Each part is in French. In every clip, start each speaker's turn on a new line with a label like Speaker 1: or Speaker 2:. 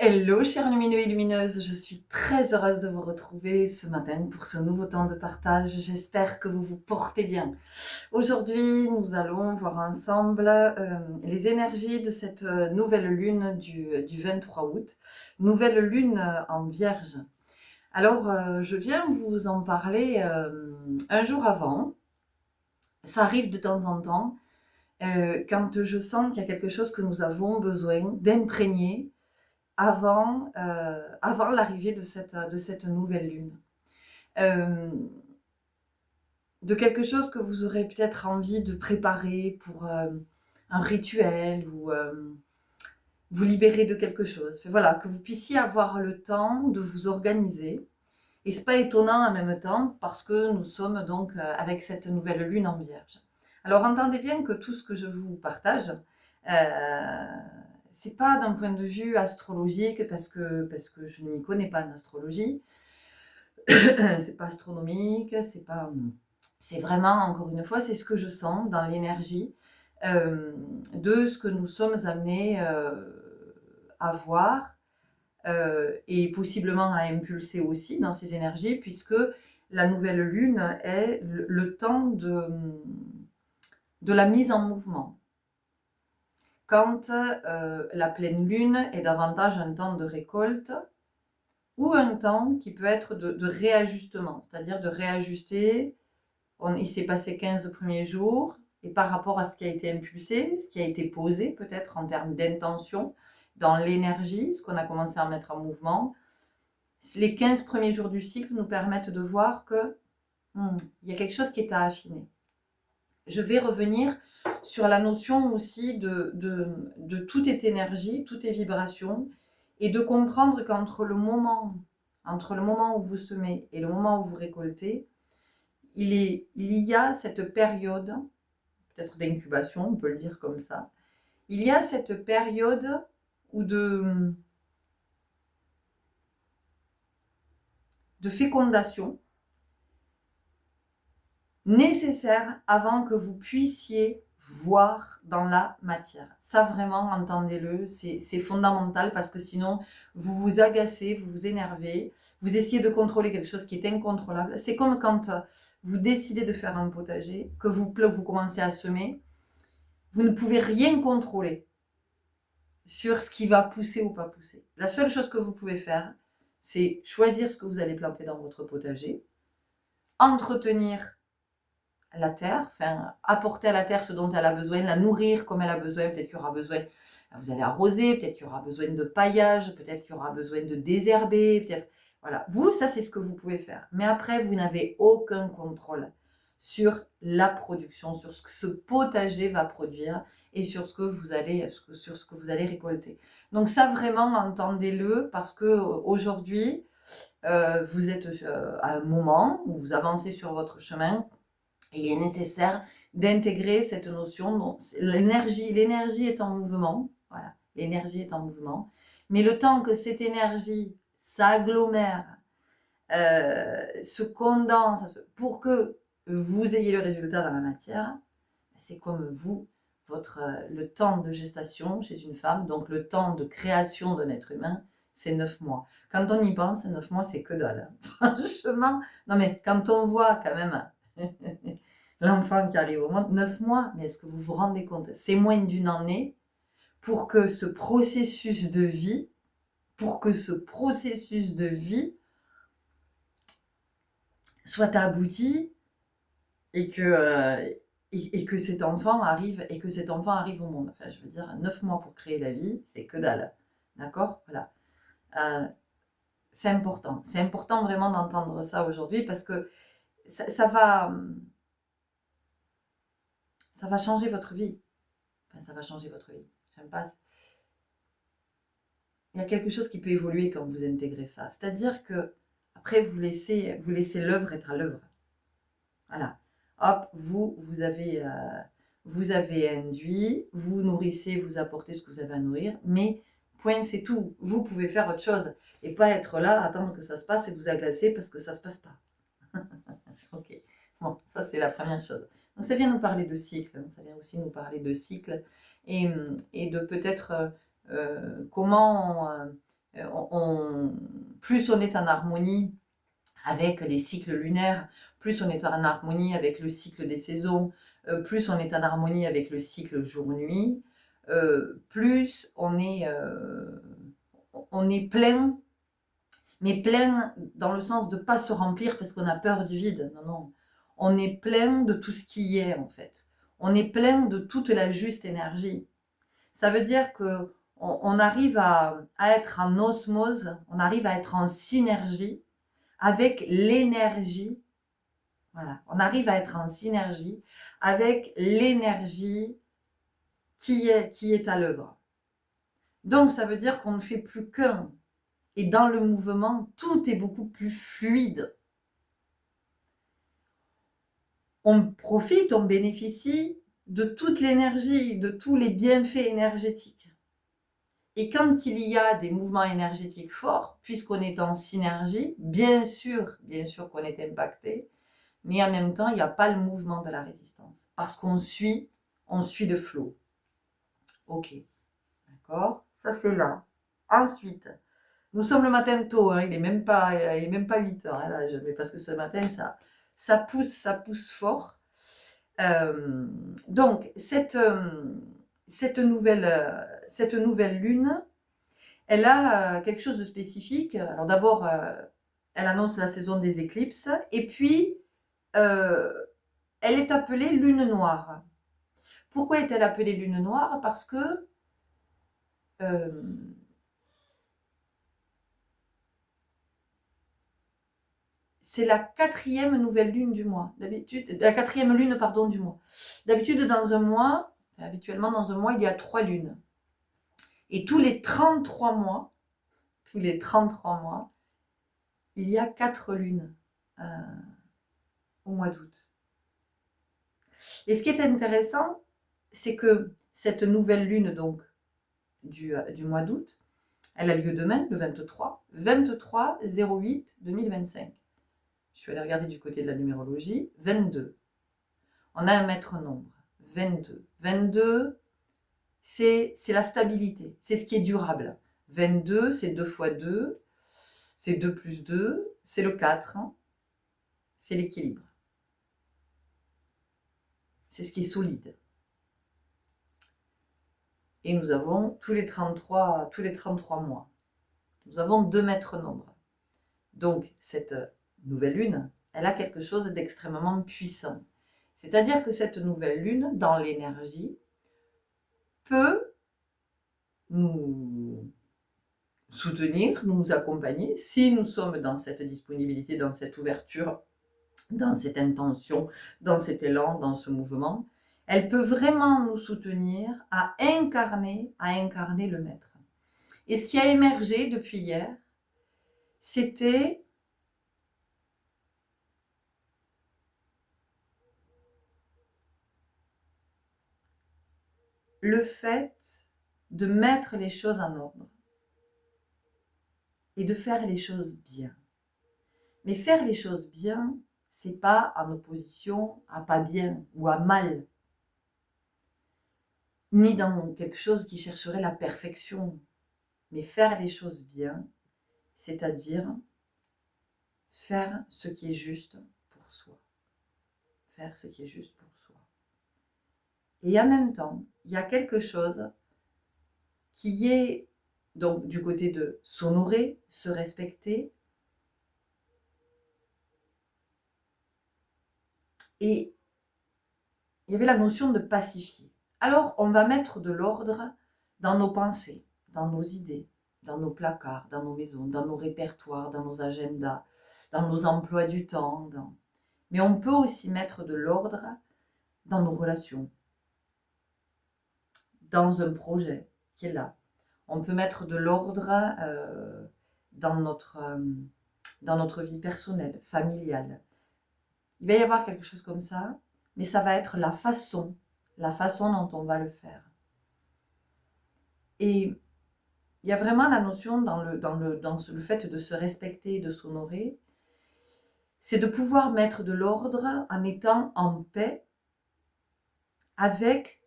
Speaker 1: Hello chers lumineux et lumineuses, je suis très heureuse de vous retrouver ce matin pour ce nouveau temps de partage. J'espère que vous vous portez bien. Aujourd'hui, nous allons voir ensemble les énergies de cette nouvelle lune du 23 août, nouvelle lune en Vierge. Alors, je viens vous en parler un jour avant. Ça arrive de temps en temps, quand je sens qu'il y a quelque chose que nous avons besoin d'imprégner avant l'arrivée de cette nouvelle lune. De quelque chose que vous aurez peut-être envie de préparer pour un rituel ou vous libérer de quelque chose. Voilà, que vous puissiez avoir le temps de vous organiser. Et c'est pas étonnant en même temps parce que nous sommes donc avec cette nouvelle lune en Vierge. Alors entendez bien que tout ce que je vous partage, c'est pas d'un point de vue astrologique parce que je ne m'y connais pas en astrologie. C'est pas astronomique, c'est vraiment, encore une fois, c'est ce que je sens dans l'énergie de ce que nous sommes amenés à voir et possiblement à impulser aussi dans ces énergies, puisque la nouvelle lune est le temps de la mise en mouvement. Quand la pleine lune est davantage un temps de récolte ou un temps qui peut être de réajustement, c'est-à-dire de réajuster. Il s'est passé 15 premiers jours et par rapport à ce qui a été impulsé, ce qui a été posé peut-être en termes d'intention, dans l'énergie, ce qu'on a commencé à mettre en mouvement, les 15 premiers jours du cycle nous permettent de voir que il y a quelque chose qui est à affiner. Je vais revenir sur la notion aussi de tout est énergie, tout est vibration, et de comprendre qu'entre le moment où vous semez et le moment où vous récoltez, il y a cette période, peut-être d'incubation, on peut le dire comme ça, il y a cette période où de fécondation nécessaire avant que vous puissiez voir dans la matière. Ça vraiment, entendez-le, c'est fondamental parce que sinon, vous vous agacez, vous vous énervez, vous essayez de contrôler quelque chose qui est incontrôlable. C'est comme quand vous décidez de faire un potager, que vous commencez à semer, vous ne pouvez rien contrôler sur ce qui va pousser ou pas pousser. La seule chose que vous pouvez faire, c'est choisir ce que vous allez planter dans votre potager, entretenir la terre, enfin apporter à la terre ce dont elle a besoin, la nourrir comme elle a besoin. Peut-être qu'il y aura besoin, vous allez arroser, peut-être qu'il y aura besoin de paillage, peut-être qu'il y aura besoin de désherber, peut-être, voilà. Vous, ça c'est ce que vous pouvez faire. Mais après, vous n'avez aucun contrôle sur la production, sur ce que ce potager va produire et sur ce que vous allez récolter. Donc ça vraiment, entendez-le, parce que aujourd'hui, vous êtes à un moment où vous avancez sur votre chemin. Il est nécessaire d'intégrer cette notion. Bon, l'énergie est en mouvement. Voilà, l'énergie est en mouvement. Mais le temps que cette énergie s'agglomère, se condense, pour que vous ayez le résultat dans la matière, c'est comme vous, le temps de gestation chez une femme, donc le temps de création d'un être humain, c'est 9 mois. Quand on y pense, 9 mois, c'est que dalle. Franchement, non mais quand on voit quand même l'enfant qui arrive au monde, 9 mois, mais est-ce que vous vous rendez compte? C'est moins d'une année pour que ce processus de vie, soit abouti et que cet enfant arrive au monde. Enfin, je veux dire, 9 mois pour créer la vie, c'est que dalle. D'accord? Voilà. C'est important. C'est important vraiment d'entendre ça aujourd'hui parce que ça va changer votre vie. Enfin, ça va changer votre vie. J'aime pas. Il y a quelque chose qui peut évoluer quand vous intégrez ça. C'est-à-dire que après, vous laissez l'œuvre être à l'œuvre. Voilà. Hop, vous avez induit, vous nourrissez, vous apportez ce que vous avez à nourrir, mais point, c'est tout. Vous pouvez faire autre chose et pas être là, attendre que ça se passe et vous agacer parce que ça se passe pas. Ok. Bon, ça c'est la première chose. Donc ça vient nous parler de cycle, ça vient aussi nous parler de cycle et de peut-être comment plus on est en harmonie avec les cycles lunaires, plus on est en harmonie avec le cycle des saisons, plus on est en harmonie avec le cycle jour-nuit, plus on est plein, mais plein dans le sens de ne pas se remplir parce qu'on a peur du vide. Non, non. On est plein de tout ce qui est, en fait. On est plein de toute la juste énergie. Ça veut dire que on arrive à être en osmose, on arrive à être en synergie avec l'énergie. Voilà, on arrive à être en synergie avec l'énergie qui est à l'œuvre. Donc, ça veut dire qu'on ne fait plus qu'un. Et dans le mouvement, tout est beaucoup plus fluide. On profite, on bénéficie de toute l'énergie, de tous les bienfaits énergétiques. Et quand il y a des mouvements énergétiques forts, puisqu'on est en synergie, bien sûr qu'on est impacté, mais en même temps, il n'y a pas le mouvement de la résistance. Parce qu'on suit le flow. Ok, d'accord. Ça, c'est là. Ensuite, nous sommes le matin tôt, hein, il n'est même pas 8 heures, hein, là, mais parce que ce matin, ça pousse fort. Donc, cette nouvelle lune, elle a quelque chose de spécifique. Alors d'abord, elle annonce la saison des éclipses, et puis, elle est appelée lune noire. Pourquoi est-elle appelée lune noire? Parce que c'est la 4e nouvelle lune du mois. D'habitude, la 4e lune, pardon, du mois. D'habitude, habituellement dans un mois, il y a 3 lunes. Et tous les 33 mois, il y a 4 lunes au mois d'août. Et ce qui est intéressant, c'est que cette nouvelle lune donc du mois d'août, elle a lieu demain, le 23/08/2025. Je suis allée regarder du côté de la numérologie. 22. On a un maître nombre. 22. 22, c'est la stabilité. C'est ce qui est durable. 22, c'est 2 fois 2. C'est 2 plus 2. C'est le 4. Hein. C'est l'équilibre. C'est ce qui est solide. Et nous avons tous les 33 mois. Nous avons 2 maîtres nombres. Donc, cette nouvelle lune, elle a quelque chose d'extrêmement puissant. C'est-à-dire que cette nouvelle lune, dans l'énergie, peut nous soutenir, nous accompagner, si nous sommes dans cette disponibilité, dans cette ouverture, dans cette intention, dans cet élan, dans ce mouvement. Elle peut vraiment nous soutenir à incarner le maître. Et ce qui a émergé depuis hier, c'était le fait de mettre les choses en ordre et de faire les choses bien. Mais faire les choses bien, c'est pas en opposition à pas bien ou à mal, ni dans quelque chose qui chercherait la perfection. Mais faire les choses bien, c'est-à-dire faire ce qui est juste pour soi. Faire ce qui est juste pour soi. Et en même temps, il y a quelque chose qui est donc du côté de s'honorer, se respecter. Et il y avait la notion de pacifier. Alors, on va mettre de l'ordre dans nos pensées, dans nos idées, dans nos placards, dans nos maisons, dans nos répertoires, dans nos agendas, dans nos emplois du temps. Mais on peut aussi mettre de l'ordre dans nos relations, dans un projet qui est là. On peut mettre de l'ordre dans notre vie personnelle, familiale. Il va y avoir quelque chose comme ça, mais ça va être la façon dont on va le faire. Et il y a vraiment la notion dans le fait de se respecter et de s'honorer, c'est de pouvoir mettre de l'ordre en étant en paix avec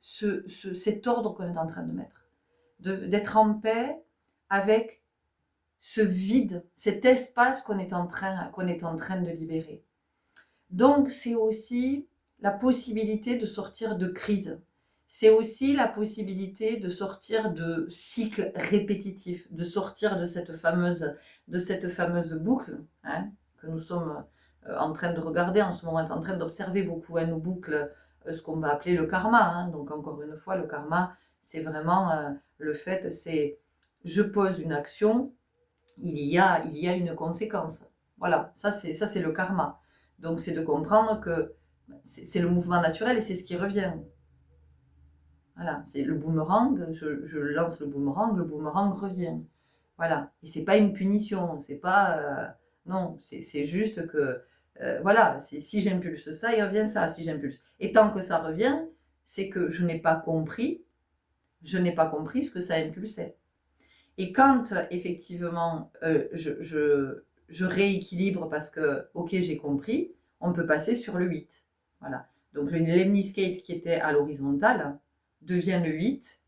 Speaker 1: cet ordre qu'on est en train de mettre. d'être en paix avec ce vide, cet espace qu'on est en train de libérer. Donc, c'est aussi la possibilité de sortir de crise. C'est aussi la possibilité de sortir de cycles répétitifs, de sortir de cette fameuse boucle, hein, que nous sommes en train de regarder en ce moment, en train d'observer beaucoup, hein, nos boucles, ce qu'on va appeler le karma. Hein. Donc, encore une fois, le karma, c'est vraiment le fait, c'est je pose une action, il y a une conséquence. Voilà, ça c'est le karma. Donc c'est de comprendre que c'est le mouvement naturel et c'est ce qui revient. Voilà, c'est le boomerang, je lance le boomerang revient. Voilà, et c'est pas une punition, c'est pas... non, c'est juste que, voilà, si j'impulse ça, il revient ça, si j'impulse. Et tant que ça revient, c'est que je n'ai pas compris ce que ça impulsait. Et quand, effectivement, je rééquilibre parce que, ok, j'ai compris, on peut passer sur le 8. Voilà. Donc, le lemniscate qui était à l'horizontale devient le 8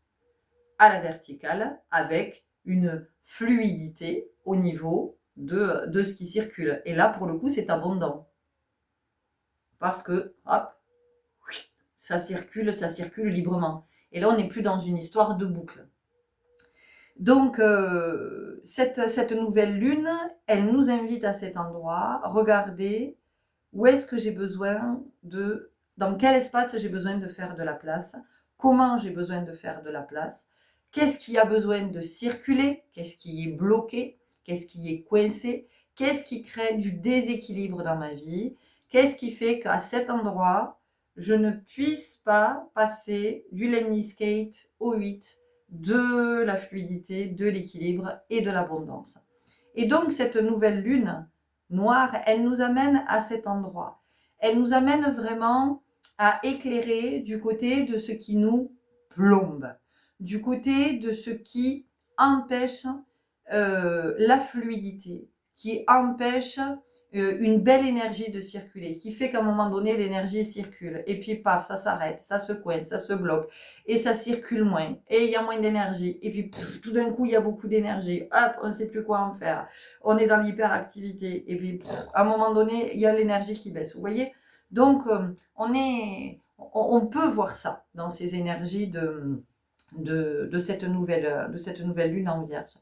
Speaker 1: à la verticale avec une fluidité au niveau de ce qui circule. Et là, pour le coup, c'est abondant. Parce que, hop, ça circule librement. Et là, on n'est plus dans une histoire de boucle. Donc, cette nouvelle lune, elle nous invite à cet endroit, regardez où est-ce que j'ai besoin dans quel espace j'ai besoin de faire de la place, comment j'ai besoin de faire de la place, qu'est-ce qui a besoin de circuler, qu'est-ce qui est bloqué, qu'est-ce qui est coincé, qu'est-ce qui crée du déséquilibre dans ma vie, qu'est-ce qui fait qu'à cet endroit, je ne puisse pas passer du lemniscate au 8, de la fluidité, de l'équilibre et de l'abondance. Et donc cette nouvelle lune noire, elle nous amène à cet endroit. Elle nous amène vraiment à éclairer du côté de ce qui nous plombe, du côté de ce qui empêche la fluidité, qui empêche une belle énergie de circuler, qui fait qu'à un moment donné, l'énergie circule. Et puis, paf, ça s'arrête, ça se coince, ça se bloque. Et ça circule moins. Et il y a moins d'énergie. Et puis, tout d'un coup, il y a beaucoup d'énergie. Hop, on ne sait plus quoi en faire. On est dans l'hyperactivité. Et puis, à un moment donné, il y a l'énergie qui baisse. Vous voyez? Donc, on peut voir ça dans ces énergies de cette nouvelle lune en Vierge.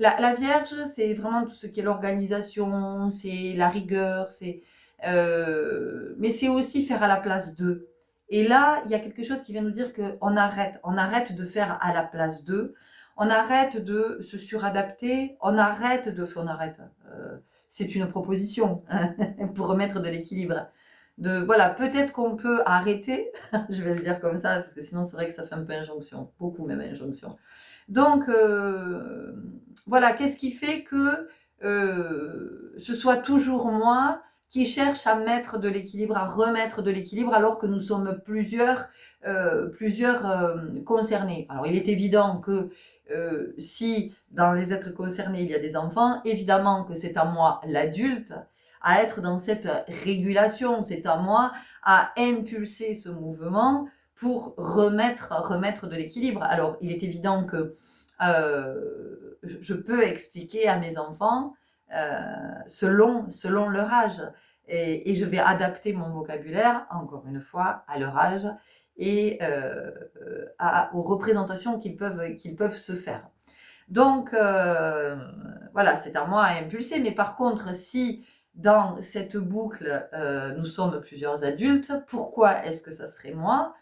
Speaker 1: La Vierge, c'est vraiment tout ce qui est l'organisation, c'est la rigueur, mais c'est aussi faire à la place d'eux. Et là, il y a quelque chose qui vient nous dire qu'on arrête de faire à la place d'eux, on arrête de se suradapter, on arrête, c'est une proposition hein, pour remettre de l'équilibre. Voilà, peut-être qu'on peut arrêter, je vais le dire comme ça, parce que sinon c'est vrai que ça fait un peu injonction, beaucoup même injonction. Donc, voilà, qu'est-ce qui fait que ce soit toujours moi qui cherche à mettre de l'équilibre, à remettre de l'équilibre, alors que nous sommes plusieurs concernés. Alors, il est évident que si dans les êtres concernés, il y a des enfants, évidemment que c'est à moi, l'adulte, à être dans cette régulation, c'est à moi à impulser ce mouvement pour remettre de l'équilibre. Alors, il est évident que je peux expliquer à mes enfants selon leur âge. Et je vais adapter mon vocabulaire, encore une fois, à leur âge et aux représentations qu'ils peuvent se faire. Donc, voilà, c'est à moi à impulser. Mais par contre, si dans cette boucle, nous sommes plusieurs adultes, pourquoi est-ce que ça serait moi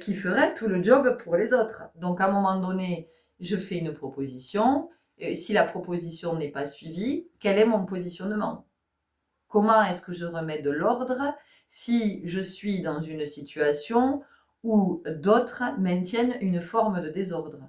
Speaker 1: qui ferait tout le job pour les autres? Donc, à un moment donné, je fais une proposition. Si la proposition n'est pas suivie, quel est mon positionnement? Comment est-ce que je remets de l'ordre si je suis dans une situation où d'autres maintiennent une forme de désordre?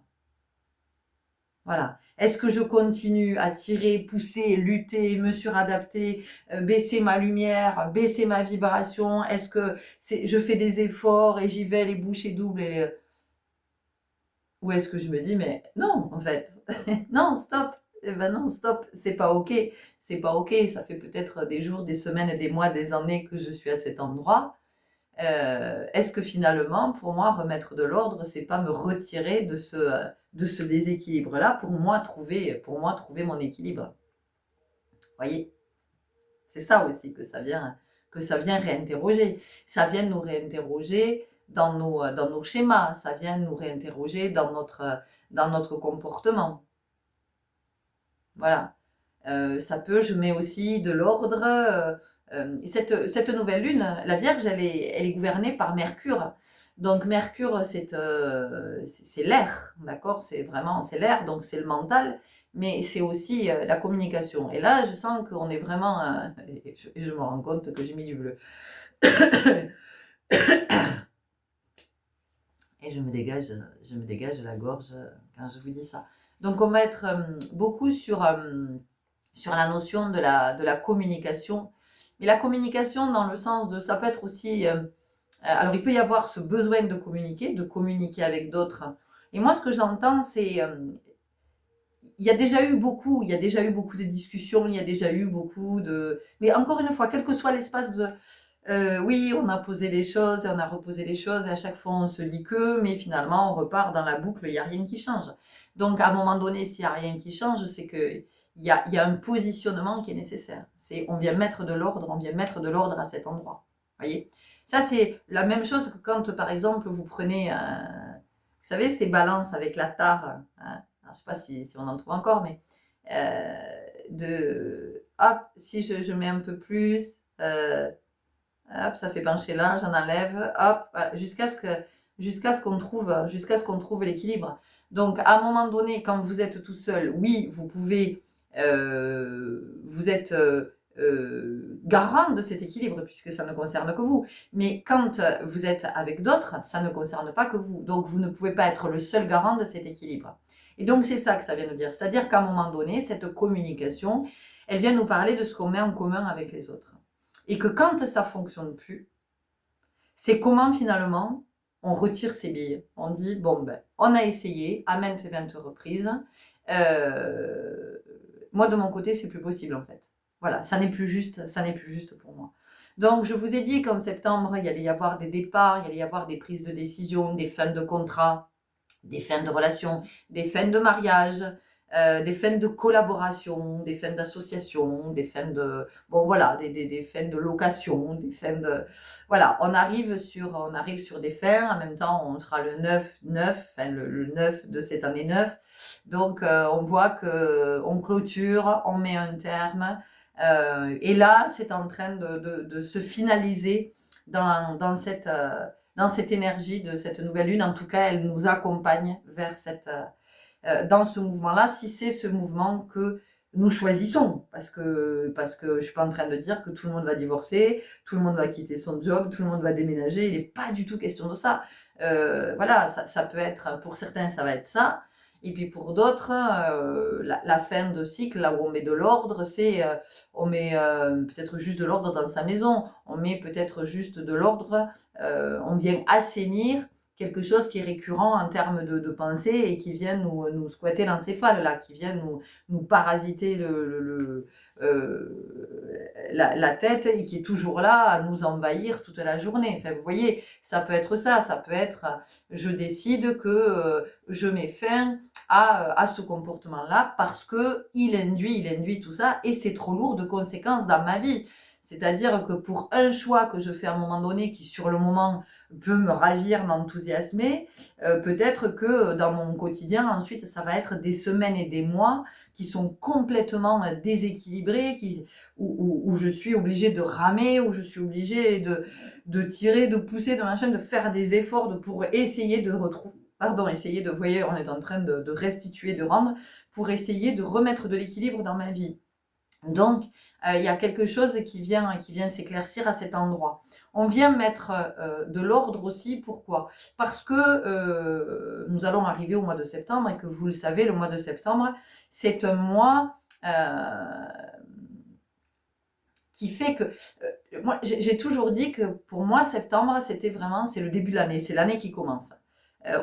Speaker 1: Voilà. Est-ce que je continue à tirer, pousser, lutter, me suradapter, baisser ma lumière, baisser ma vibration? Est-ce que je fais des efforts et j'y vais les bouchées doubles ou est-ce que je me dis, mais non, en fait, non, stop, eh ben non, stop, c'est pas ok, ça fait peut-être des jours, des semaines, des mois, des années que je suis à cet endroit, est-ce que finalement, pour moi, remettre de l'ordre, c'est pas me retirer de ce déséquilibre-là pour moi trouver mon équilibre. Voyez, c'est ça aussi que ça vient réinterroger. Ça vient nous réinterroger dans nos schémas, ça vient nous réinterroger dans notre comportement. Voilà. Je mets aussi de l'ordre. Cette nouvelle lune, la Vierge, elle est gouvernée par Mercure. Donc Mercure, c'est l'air, d'accord? C'est l'air, donc c'est le mental, mais c'est aussi la communication. Et là, je sens qu'on est vraiment, et je me rends compte que j'ai mis du bleu. Et je me dégage la gorge quand je vous dis ça. Donc on va être beaucoup sur la notion de la communication. Mais la communication dans le sens de, ça peut être aussi, alors il peut y avoir ce besoin de communiquer avec d'autres. Et moi, ce que j'entends, c'est, il y a déjà eu beaucoup de discussions, il y a déjà eu beaucoup de... Mais encore une fois, quel que soit l'espace de... oui, on a posé les choses et on a reposé les choses et à chaque fois on se dit que, mais finalement on repart dans la boucle, il n'y a rien qui change. Donc à un moment donné, s'il n'y a rien qui change, c'est que il y a un positionnement qui est nécessaire. On vient mettre de l'ordre à cet endroit. Voyez? Ça, c'est la même chose que quand, par exemple, vous prenez, vous savez, ces balances avec la tare, hein, alors, je ne sais pas si on en trouve encore, mais hop, si je mets un peu plus, hop, ça fait pencher là, j'en enlève, hop, voilà, jusqu'à ce qu'on trouve l'équilibre. Donc, à un moment donné, quand vous êtes tout seul, oui, vous pouvez, vous êtes garant de cet équilibre puisque ça ne concerne que vous. Mais quand vous êtes avec d'autres, ça ne concerne pas que vous. Donc, vous ne pouvez pas être le seul garant de cet équilibre. Et donc, c'est ça que ça vient nous dire. C'est-à-dire qu'à un moment donné, cette communication, elle vient nous parler de ce qu'on met en commun avec les autres. Et que quand ça fonctionne plus, c'est comment finalement on retire ses billes. On dit, bon ben, on a essayé à maintes et maintes reprises. Moi de mon côté, c'est plus possible en fait. Voilà, ça n'est plus juste pour moi. Donc je vous ai dit qu'en septembre, il y allait y avoir des départs, il y allait y avoir des prises de décision, des fins de contrat, des fins de relations, des fins de mariage, des fins de collaboration, des fins d'association, des fins de... Bon voilà, des fins de location, des fins de... Voilà, on arrive sur des fins, en même temps on sera le 9, enfin le 9 de cette année 9. Donc on voit qu'on clôture, on met un terme. Et là, c'est en train de se finaliser dans cette énergie de cette nouvelle lune. En tout cas, elle nous accompagne vers dans ce mouvement-là, si c'est ce mouvement que nous choisissons. Parce que je suis pas en train de dire que tout le monde va divorcer, tout le monde va quitter son job, tout le monde va déménager. Il n'est pas du tout question de ça. Voilà, ça peut être, pour certains, ça va être ça. Et puis pour d'autres, la fin de cycle, là où on met de l'ordre, c'est on met peut-être juste de l'ordre dans sa maison, on met peut-être juste de l'ordre, on vient assainir quelque chose qui est récurrent en termes de pensée et qui vient nous squatter l'encéphale, là, qui vient nous parasiter la tête et qui est toujours là à nous envahir toute la journée. Enfin, vous voyez, ça peut être je décide que je mets fin à ce comportement-là parce que il induit tout ça et c'est trop lourd de conséquences dans ma vie. C'est-à-dire que pour un choix que je fais à un moment donné qui sur le moment peut me ravir, m'enthousiasmer, peut-être que dans mon quotidien ensuite ça va être des semaines et des mois qui sont complètement déséquilibrés, où je suis obligée de ramer, où je suis obligée de tirer, de pousser, de machin, de faire des efforts pour essayer de retrouver. Vous voyez, on est en train de restituer, de rendre, pour essayer de remettre de l'équilibre dans ma vie. Donc, il y a quelque chose qui vient s'éclaircir à cet endroit. On vient mettre de l'ordre aussi. Pourquoi? Parce que nous allons arriver au mois de septembre et que vous le savez, le mois de septembre, c'est un mois qui fait que... moi, j'ai toujours dit que pour moi, septembre, c'est le début de l'année, c'est l'année qui commence.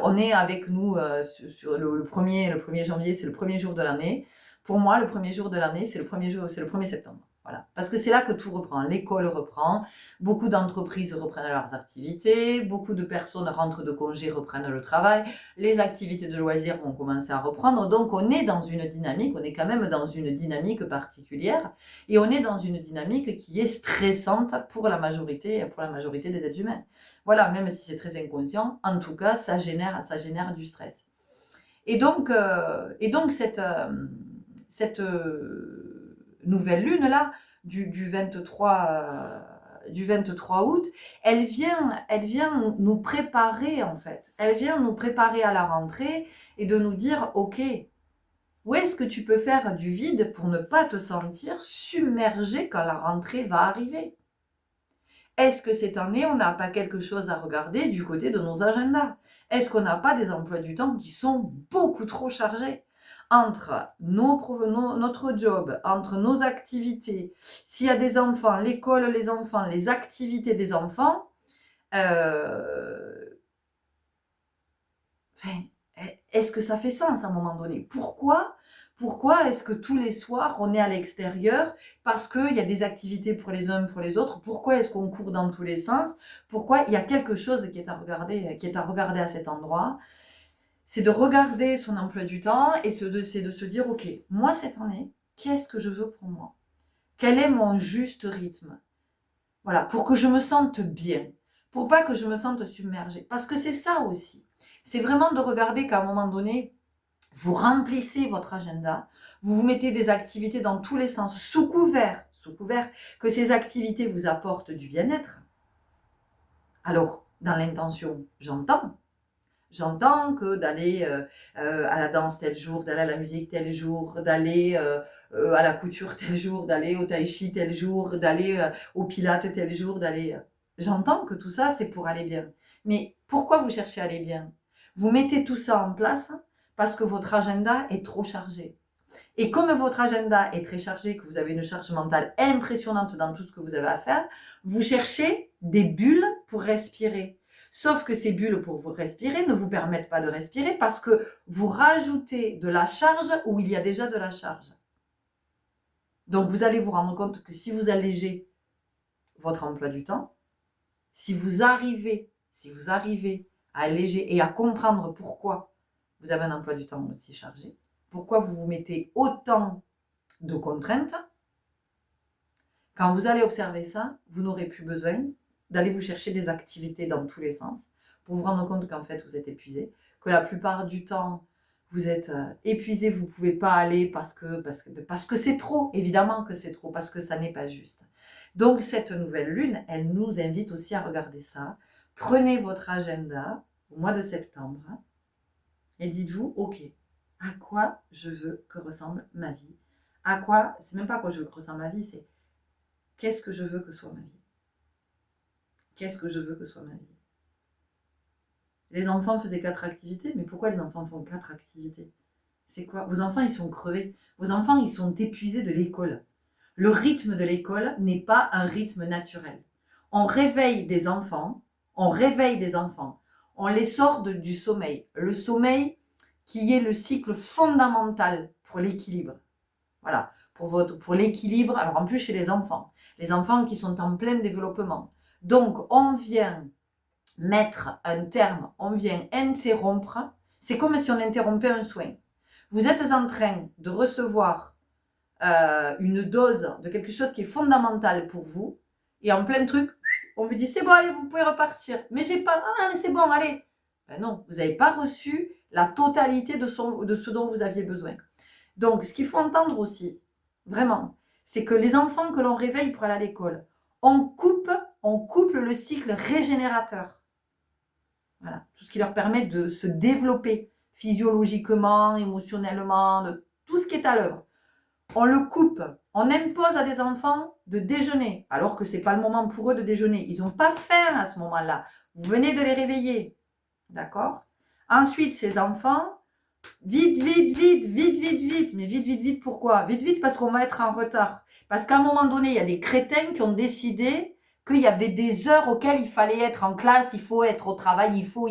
Speaker 1: On est avec nous sur le 1er janvier, c'est le premier jour de l'année. Pour moi, le premier jour de l'année, c'est le 1er septembre. Voilà. Parce que c'est là que tout reprend. L'école reprend, beaucoup d'entreprises reprennent leurs activités, beaucoup de personnes rentrent de congé, reprennent le travail, les activités de loisirs vont commencer à reprendre. Donc on est dans une dynamique, on est quand même dans une dynamique particulière et on est dans une dynamique qui est stressante pour la majorité des êtres humains. Voilà, même si c'est très inconscient, en tout cas, ça génère du stress. Et donc cette nouvelle lune-là, du 23 août, elle vient nous préparer en fait. Elle vient nous préparer à la rentrée et de nous dire, ok, où est-ce que tu peux faire du vide pour ne pas te sentir submergé quand la rentrée va arriver? Est-ce que cette année, on n'a pas quelque chose à regarder du côté de nos agendas? Est-ce qu'on n'a pas des emplois du temps qui sont beaucoup trop chargés? Entre notre job, entre nos activités, s'il y a des enfants, l'école, les enfants, les activités des enfants, est-ce que ça fait sens à un moment donné? Pourquoi est-ce que tous les soirs, on est à l'extérieur? Parce qu'il y a des activités pour les uns, pour les autres. Pourquoi est-ce qu'on court dans tous les sens? Pourquoi il y a quelque chose qui est à regarder à cet endroit? C'est de regarder son emploi du temps et c'est de se dire, ok, moi cette année, qu'est-ce que je veux pour moi? Quel est mon juste rythme? Voilà, pour que je me sente bien, pour pas que je me sente submergée. Parce que c'est ça aussi. C'est vraiment de regarder qu'à un moment donné, vous remplissez votre agenda, vous vous mettez des activités dans tous les sens, sous couvert que ces activités vous apportent du bien-être. Alors, dans l'intention, j'entends que d'aller à la danse tel jour, d'aller à la musique tel jour, d'aller à la couture tel jour, d'aller au tai chi tel jour, d'aller au pilates tel jour, J'entends que tout ça, c'est pour aller bien. Mais pourquoi vous cherchez à aller bien? Vous mettez tout ça en place parce que votre agenda est trop chargé. Et comme votre agenda est très chargé, que vous avez une charge mentale impressionnante dans tout ce que vous avez à faire, vous cherchez des bulles pour respirer. Sauf que ces bulles pour vous respirer ne vous permettent pas de respirer parce que vous rajoutez de la charge où il y a déjà de la charge. Donc vous allez vous rendre compte que si vous allégez votre emploi du temps, si vous arrivez à alléger et à comprendre pourquoi vous avez un emploi du temps aussi chargé, pourquoi vous vous mettez autant de contraintes, quand vous allez observer ça, vous n'aurez plus besoin d'aller vous chercher des activités dans tous les sens pour vous rendre compte qu'en fait vous êtes épuisé, que la plupart du temps vous êtes épuisé, vous ne pouvez pas aller parce que c'est trop, évidemment que c'est trop, parce que ça n'est pas juste. Donc cette nouvelle lune, elle nous invite aussi à regarder ça. Prenez votre agenda au mois de septembre et dites-vous, ok, à quoi je veux que ressemble ma vie? C'est même pas à quoi je veux que ressemble ma vie, c'est qu'est-ce que je veux que soit ma vie? Qu'est-ce que je veux que soit ma vie? Les enfants faisaient 4 activités, mais pourquoi les enfants font 4 activités? C'est quoi? Vos enfants, ils sont crevés. Vos enfants, ils sont épuisés de l'école. Le rythme de l'école n'est pas un rythme naturel. On réveille des enfants, on les sort du sommeil. Le sommeil qui est le cycle fondamental pour l'équilibre. Voilà, pour l'équilibre, alors en plus chez les enfants qui sont en plein développement. Donc, on vient mettre un terme, on vient interrompre, c'est comme si on interrompait un soin. Vous êtes en train de recevoir une dose de quelque chose qui est fondamental pour vous, et en plein truc, on vous dit c'est bon, allez, vous pouvez repartir. Mais j'ai pas, mais c'est bon, allez. Ben non, vous n'avez pas reçu la totalité de ce dont vous aviez besoin. Donc, ce qu'il faut entendre aussi, vraiment, c'est que les enfants que l'on réveille pour aller à l'école, on coupe le cycle régénérateur. Voilà, tout ce qui leur permet de se développer physiologiquement, émotionnellement, de tout ce qui est à l'œuvre. On le coupe, on impose à des enfants de déjeuner, alors que ce n'est pas le moment pour eux de déjeuner. Ils n'ont pas faim à ce moment-là. Vous venez de les réveiller, d'accord? Ensuite, ces enfants, vite. Mais vite, pourquoi? Vite, parce qu'on va être en retard. Parce qu'à un moment donné, il y a des crétins qui ont décidé qu'il y avait des heures auxquelles il fallait être en classe, il faut être au travail, il faut.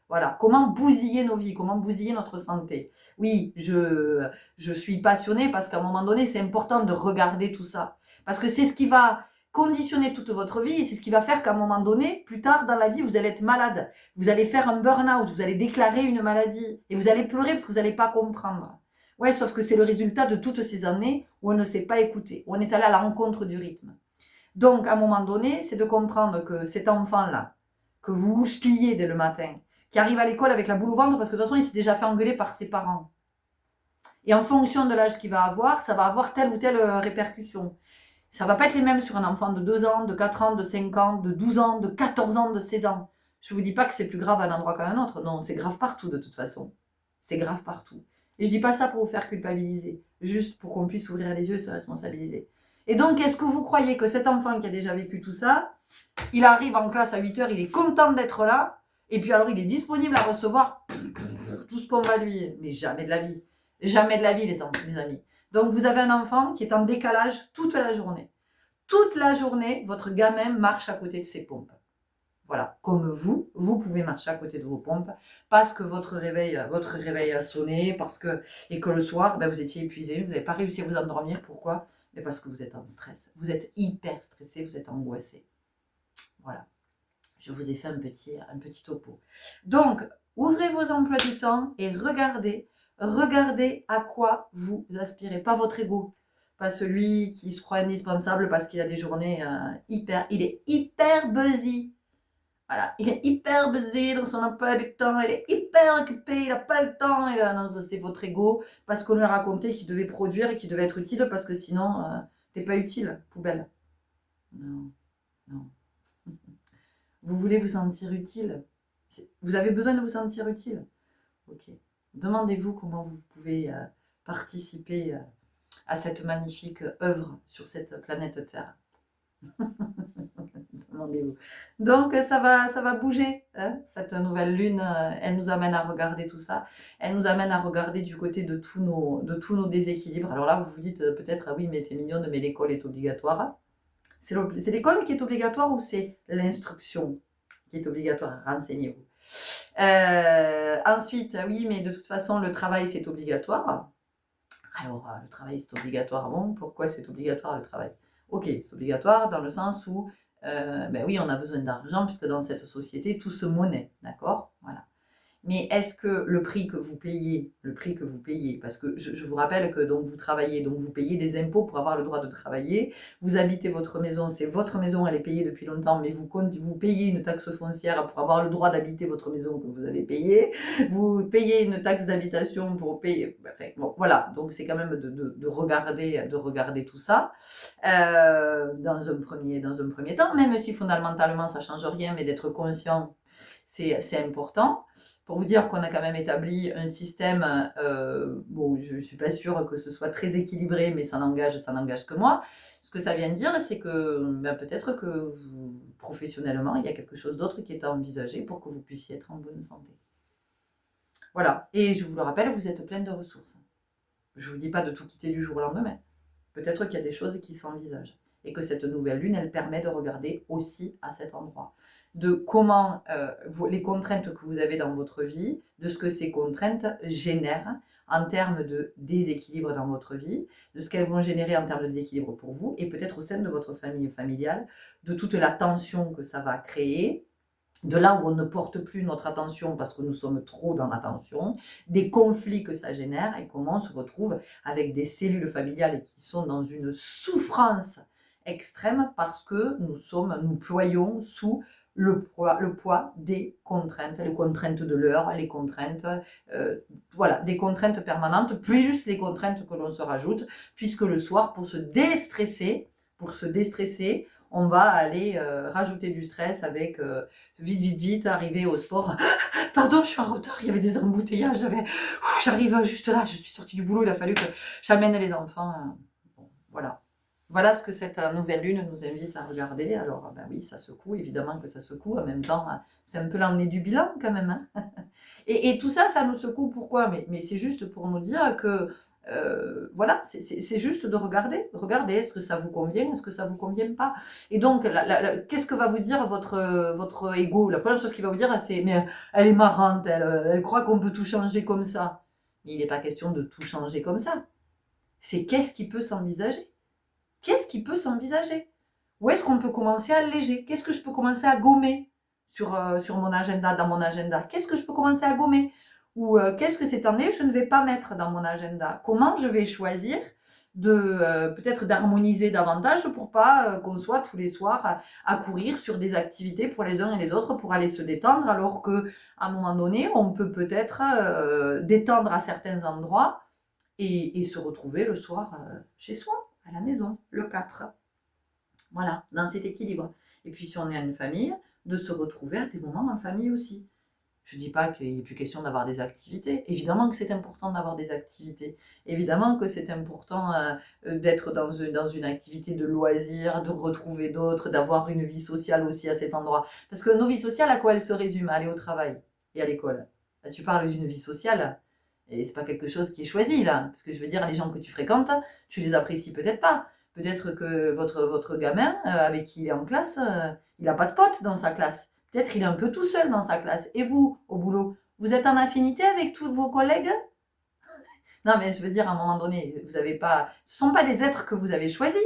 Speaker 1: Voilà, comment bousiller nos vies, comment bousiller notre santé. Oui, je suis passionnée parce qu'à un moment donné, c'est important de regarder tout ça. Parce que c'est ce qui va conditionner toute votre vie et c'est ce qui va faire qu'à un moment donné, plus tard dans la vie, vous allez être malade. Vous allez faire un burn-out, vous allez déclarer une maladie et vous allez pleurer parce que vous n'allez pas comprendre. Ouais, sauf que c'est le résultat de toutes ces années où on ne s'est pas écouté, où on est allé à la rencontre du rythme. Donc, à un moment donné, c'est de comprendre que cet enfant-là, que vous houspillez dès le matin, qui arrive à l'école avec la boule au ventre parce que de toute façon, il s'est déjà fait engueuler par ses parents. Et en fonction de l'âge qu'il va avoir, ça va avoir telle ou telle répercussion. Ça va pas être les mêmes sur un enfant de 2 ans, de 4 ans, de 5 ans, de 12 ans, de 14 ans, de 16 ans. Je vous dis pas que c'est plus grave à un endroit qu'à un autre. Non, c'est grave partout de toute façon. C'est grave partout. Et je dis pas ça pour vous faire culpabiliser, juste pour qu'on puisse ouvrir les yeux et se responsabiliser. Et donc, est-ce que vous croyez que cet enfant qui a déjà vécu tout ça, il arrive en classe à 8 heures, il est content d'être là, et puis alors il est disponible à recevoir tout ce qu'on va lui... Mais jamais de la vie. Jamais de la vie, les amis. Donc, vous avez un enfant qui est en décalage toute la journée. Toute la journée, votre gamin marche à côté de ses pompes. Voilà, comme vous pouvez marcher à côté de vos pompes parce que votre réveil a sonné, et que le soir, vous étiez épuisé, vous n'avez pas réussi à vous endormir. Pourquoi? Mais parce que vous êtes en stress. Vous êtes hyper stressé, vous êtes angoissé. Voilà, je vous ai fait un petit topo. Donc, ouvrez vos emplois du temps et regardez à quoi vous aspirez, pas votre ego. Pas celui qui se croit indispensable parce qu'il a des journées il est hyper busy. Voilà, il est hyper busy dans son emploi du temps, il est hyper occupé, il n'a pas le temps. Et là, non, ça c'est votre ego parce qu'on lui a raconté qu'il devait produire et qu'il devait être utile parce que sinon, t'es pas utile, poubelle. Non, non. Vous voulez vous sentir utile? Vous avez besoin de vous sentir utile? Ok. Demandez-vous comment vous pouvez participer à cette magnifique œuvre sur cette planète Terre. Demandez-vous. Donc ça va bouger, hein, cette nouvelle lune, elle nous amène à regarder tout ça. Elle nous amène à regarder du côté de tous nos déséquilibres. Alors là, vous vous dites peut-être, ah oui, mais t'es mignonne, mais l'école est obligatoire. C'est l'école qui est obligatoire ou c'est l'instruction qui est obligatoire? Renseignez-vous. Ensuite, oui, mais de toute façon, le travail, c'est obligatoire. Alors, le travail, c'est obligatoire. Bon, pourquoi c'est obligatoire, le travail? Ok, c'est obligatoire dans le sens où, oui, on a besoin d'argent puisque dans cette société, tout se monnaie, d'accord? Voilà. Mais est-ce que le prix que vous payez, parce que je vous rappelle que donc vous travaillez, donc vous payez des impôts pour avoir le droit de travailler, vous habitez votre maison, c'est votre maison, elle est payée depuis longtemps, mais vous payez une taxe foncière pour avoir le droit d'habiter votre maison que vous avez payée, vous payez une taxe d'habitation pour payer, enfin, bon, voilà, donc c'est quand même de regarder tout ça dans un premier temps, même si fondamentalement ça change rien, mais d'être conscient, c'est important. Pour vous dire qu'on a quand même établi un système, bon, je ne suis pas sûre que ce soit très équilibré, mais ça n'engage que moi. Ce que ça vient dire, c'est que peut-être que professionnellement, il y a quelque chose d'autre qui est à envisager pour que vous puissiez être en bonne santé. Voilà, et je vous le rappelle, vous êtes pleine de ressources. Je ne vous dis pas de tout quitter du jour au lendemain. Peut-être qu'il y a des choses qui s'envisagent et que cette nouvelle lune, elle permet de regarder aussi à cet endroit, de comment les contraintes que vous avez dans votre vie, de ce que ces contraintes génèrent en termes de déséquilibre dans votre vie, de ce qu'elles vont générer en termes de déséquilibre pour vous, et peut-être au sein de votre famille familiale, de toute la tension que ça va créer, de là où on ne porte plus notre attention parce que nous sommes trop dans l'attention, des conflits que ça génère et comment on se retrouve avec des cellules familiales qui sont dans une souffrance extrême parce que nous ployons sous le poids des contraintes, les contraintes de l'heure, les contraintes, des contraintes permanentes, plus les contraintes que l'on se rajoute, puisque le soir, pour se déstresser, on va aller rajouter du stress avec vite, arriver au sport. Pardon, je suis en retard, il y avait des embouteillages, j'arrive juste là, je suis sortie du boulot, il a fallu que j'amène les enfants. Bon, voilà. Voilà ce que cette nouvelle lune nous invite à regarder. Alors, oui, ça secoue, évidemment que ça secoue. En même temps, c'est un peu l'année du bilan quand même. Hein. Et tout ça, ça nous secoue. Pourquoi? Mais c'est juste pour nous dire que, voilà, c'est juste de regarder. Regardez, est-ce que ça vous convient? Est-ce que ça vous convient pas? Et donc, qu'est-ce que va vous dire votre ego? La première chose qu'il va vous dire, c'est, mais elle est marrante, elle croit qu'on peut tout changer comme ça. Mais il n'est pas question de tout changer comme ça. C'est qu'est-ce qui peut s'envisager? Qu'est-ce qui peut s'envisager? Où est-ce qu'on peut commencer à alléger? Qu'est-ce que je peux commencer à gommer sur mon agenda, dans mon agenda? Qu'est-ce que je peux commencer à gommer? Ou qu'est-ce que cette année, je ne vais pas mettre dans mon agenda? Comment je vais choisir de peut-être d'harmoniser davantage pour pas qu'on soit tous les soirs à courir sur des activités pour les uns et les autres pour aller se détendre, alors que à un moment donné, on peut peut-être détendre à certains endroits et se retrouver le soir chez soi, à la maison, le 4. Voilà, dans cet équilibre. Et puis si on est à une famille, de se retrouver à des moments en famille aussi. Je ne dis pas qu'il n'est plus question d'avoir des activités. Évidemment que c'est important d'avoir des activités. Évidemment que c'est important d'être dans une activité de loisir, de retrouver d'autres, d'avoir une vie sociale aussi à cet endroit. Parce que nos vies sociales, à quoi elles se résument? À aller au travail et à l'école. Là, tu parles d'une vie sociale. Et c'est pas quelque chose qui est choisi là. Parce que je veux dire, les gens que tu fréquentes, tu les apprécies peut-être pas. Peut-être que votre gamin avec qui il est en classe, il n'a pas de potes dans sa classe. Peut-être il est un peu tout seul dans sa classe. Et vous, au boulot, vous êtes en affinité avec tous vos collègues? Non, mais je veux dire, à un moment donné, vous avez pas. Ce ne sont pas des êtres que vous avez choisis.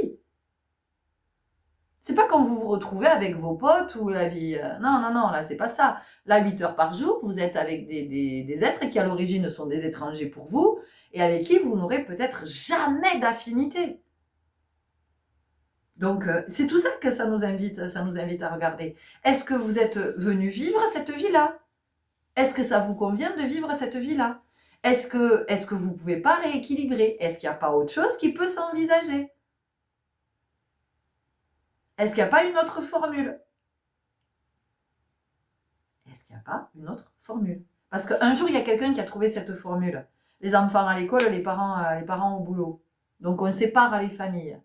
Speaker 1: C'est pas quand vous vous retrouvez avec vos potes ou la vie. Non, non, non, là, c'est pas ça. Là, 8 heures par jour, vous êtes avec des êtres qui, à l'origine, sont des étrangers pour vous et avec qui vous n'aurez peut-être jamais d'affinité. Donc, c'est tout ça que ça nous invite à regarder. Est-ce que vous êtes venu vivre cette vie-là? Est-ce que ça vous convient de vivre cette vie-là? Est-ce que vous ne pouvez pas rééquilibrer? Est-ce qu'il n'y a pas autre chose qui peut s'envisager? Est-ce qu'il n'y a pas une autre formule? Est-ce qu'il n'y a pas une autre formule? Parce qu'un jour, il y a quelqu'un qui a trouvé cette formule. Les enfants à l'école, les parents au boulot. Donc, on sépare les familles.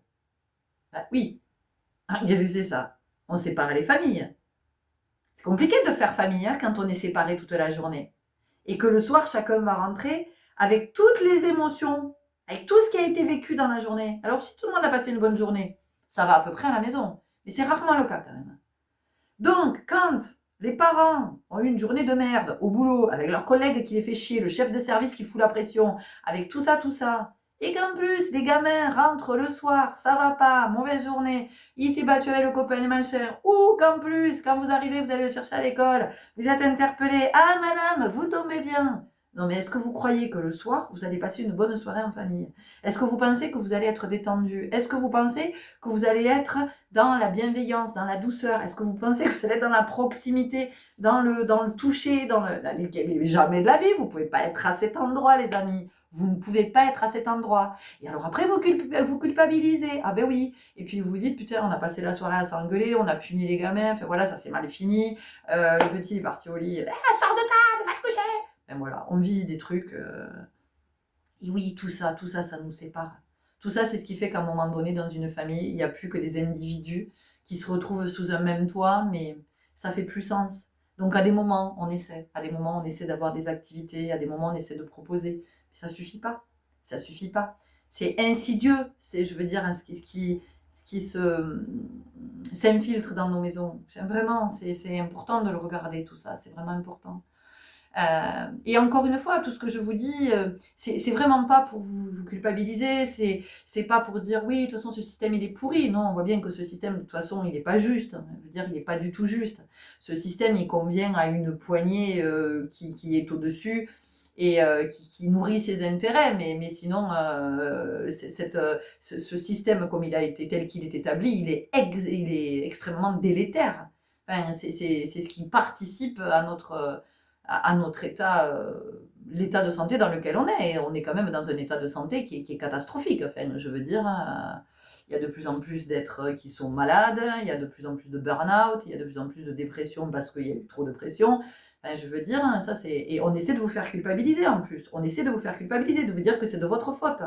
Speaker 1: Ben, oui. Qu'est-ce que c'est ça? On sépare les familles. C'est compliqué de faire famille quand on est séparé toute la journée. Et que le soir, chacun va rentrer avec toutes les émotions, avec tout ce qui a été vécu dans la journée. Alors, si tout le monde a passé une bonne journée, ça va à peu près à la maison. Mais c'est rarement le cas quand même. Donc, quand les parents ont eu une journée de merde au boulot, avec leur collègue qui les fait chier, le chef de service qui fout la pression, avec tout ça, et qu'en plus, les gamins rentrent le soir, ça va pas, mauvaise journée, il s'est battu avec le copain, le machin, ou qu'en plus, quand vous arrivez, vous allez le chercher à l'école, vous êtes interpellé, ah madame, vous tombez bien. Non mais est-ce que vous croyez que le soir, vous allez passer une bonne soirée en famille? Est-ce que vous pensez que vous allez être détendu? Est-ce que vous pensez que vous allez être dans la bienveillance, dans la douceur? Est-ce que vous pensez que vous allez être dans la proximité, dans le toucher, mais jamais de la vie, vous ne pouvez pas être à cet endroit, les amis. Vous ne pouvez pas être à cet endroit. Et alors après, vous culpabilisez. Ah ben oui. Et puis vous vous dites, putain, on a passé la soirée à s'engueuler, on a puni les gamins, enfin voilà, ça s'est mal fini. Le petit est parti au lit, sors de table, va te coucher. Ben voilà, on vit des trucs. Et oui, tout ça, ça nous sépare. Tout ça, c'est ce qui fait qu'à un moment donné, dans une famille, il n'y a plus que des individus qui se retrouvent sous un même toit, mais ça fait plus sens. Donc à des moments, on essaie. À des moments, on essaie d'avoir des activités. À des moments, on essaie de proposer. Mais ça suffit pas. Ça suffit pas. C'est insidieux. C'est, je veux dire, ce qui s'infiltre dans nos maisons. Vraiment, c'est important de le regarder, tout ça. C'est vraiment important. Et encore une fois, tout ce que je vous dis, c'est vraiment pas pour vous culpabiliser, c'est pas pour dire oui, de toute façon ce système il est pourri. Non, on voit bien que ce système de toute façon il n'est pas juste. Je veux dire, il n'est pas du tout juste. Ce système il convient à une poignée qui est au-dessus et qui nourrit ses intérêts, mais sinon ce système comme il a été tel qu'il est établi, il est extrêmement délétère. Enfin, c'est ce qui participe à notre état, l'état de santé dans lequel on est. Et on est quand même dans un état de santé qui est catastrophique. Enfin, je veux dire, il y a de plus en plus d'êtres qui sont malades, il y a de plus en plus de burn-out, il y a de plus en plus de dépression parce qu'il y a eu trop de pression. Enfin, je veux dire, ça c'est... Et on essaie de vous faire culpabiliser en plus. On essaie de vous faire culpabiliser, de vous dire que c'est de votre faute.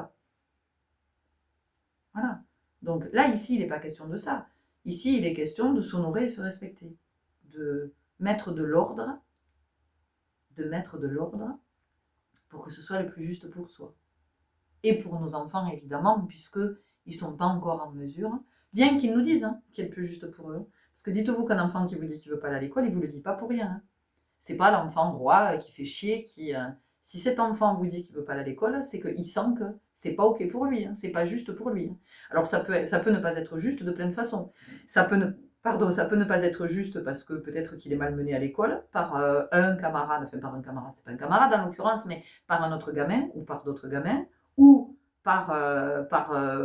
Speaker 1: Voilà. Donc là, ici, il n'est pas question de ça. Ici, il est question de s'honorer et se respecter. De mettre de l'ordre de mettre de l'ordre pour que ce soit le plus juste pour soi. Et pour nos enfants, évidemment, puisqu'ils ne sont pas encore en mesure, bien qu'ils nous disent ce qui est le plus juste pour eux. Parce que dites-vous qu'un enfant qui vous dit qu'il ne veut pas aller à l'école, il ne vous le dit pas pour rien. C'est pas l'enfant droit qui fait chier, si cet enfant vous dit qu'il ne veut pas aller à l'école, c'est qu'il sent que c'est pas ok pour lui, c'est pas juste pour lui. Alors ça peut ne pas être juste de plein de façons. Ça peut ne pas être juste parce que peut-être qu'il est malmené à l'école par un camarade, enfin par un camarade, c'est pas un camarade en l'occurrence, mais par un autre gamin ou par d'autres gamins, ou par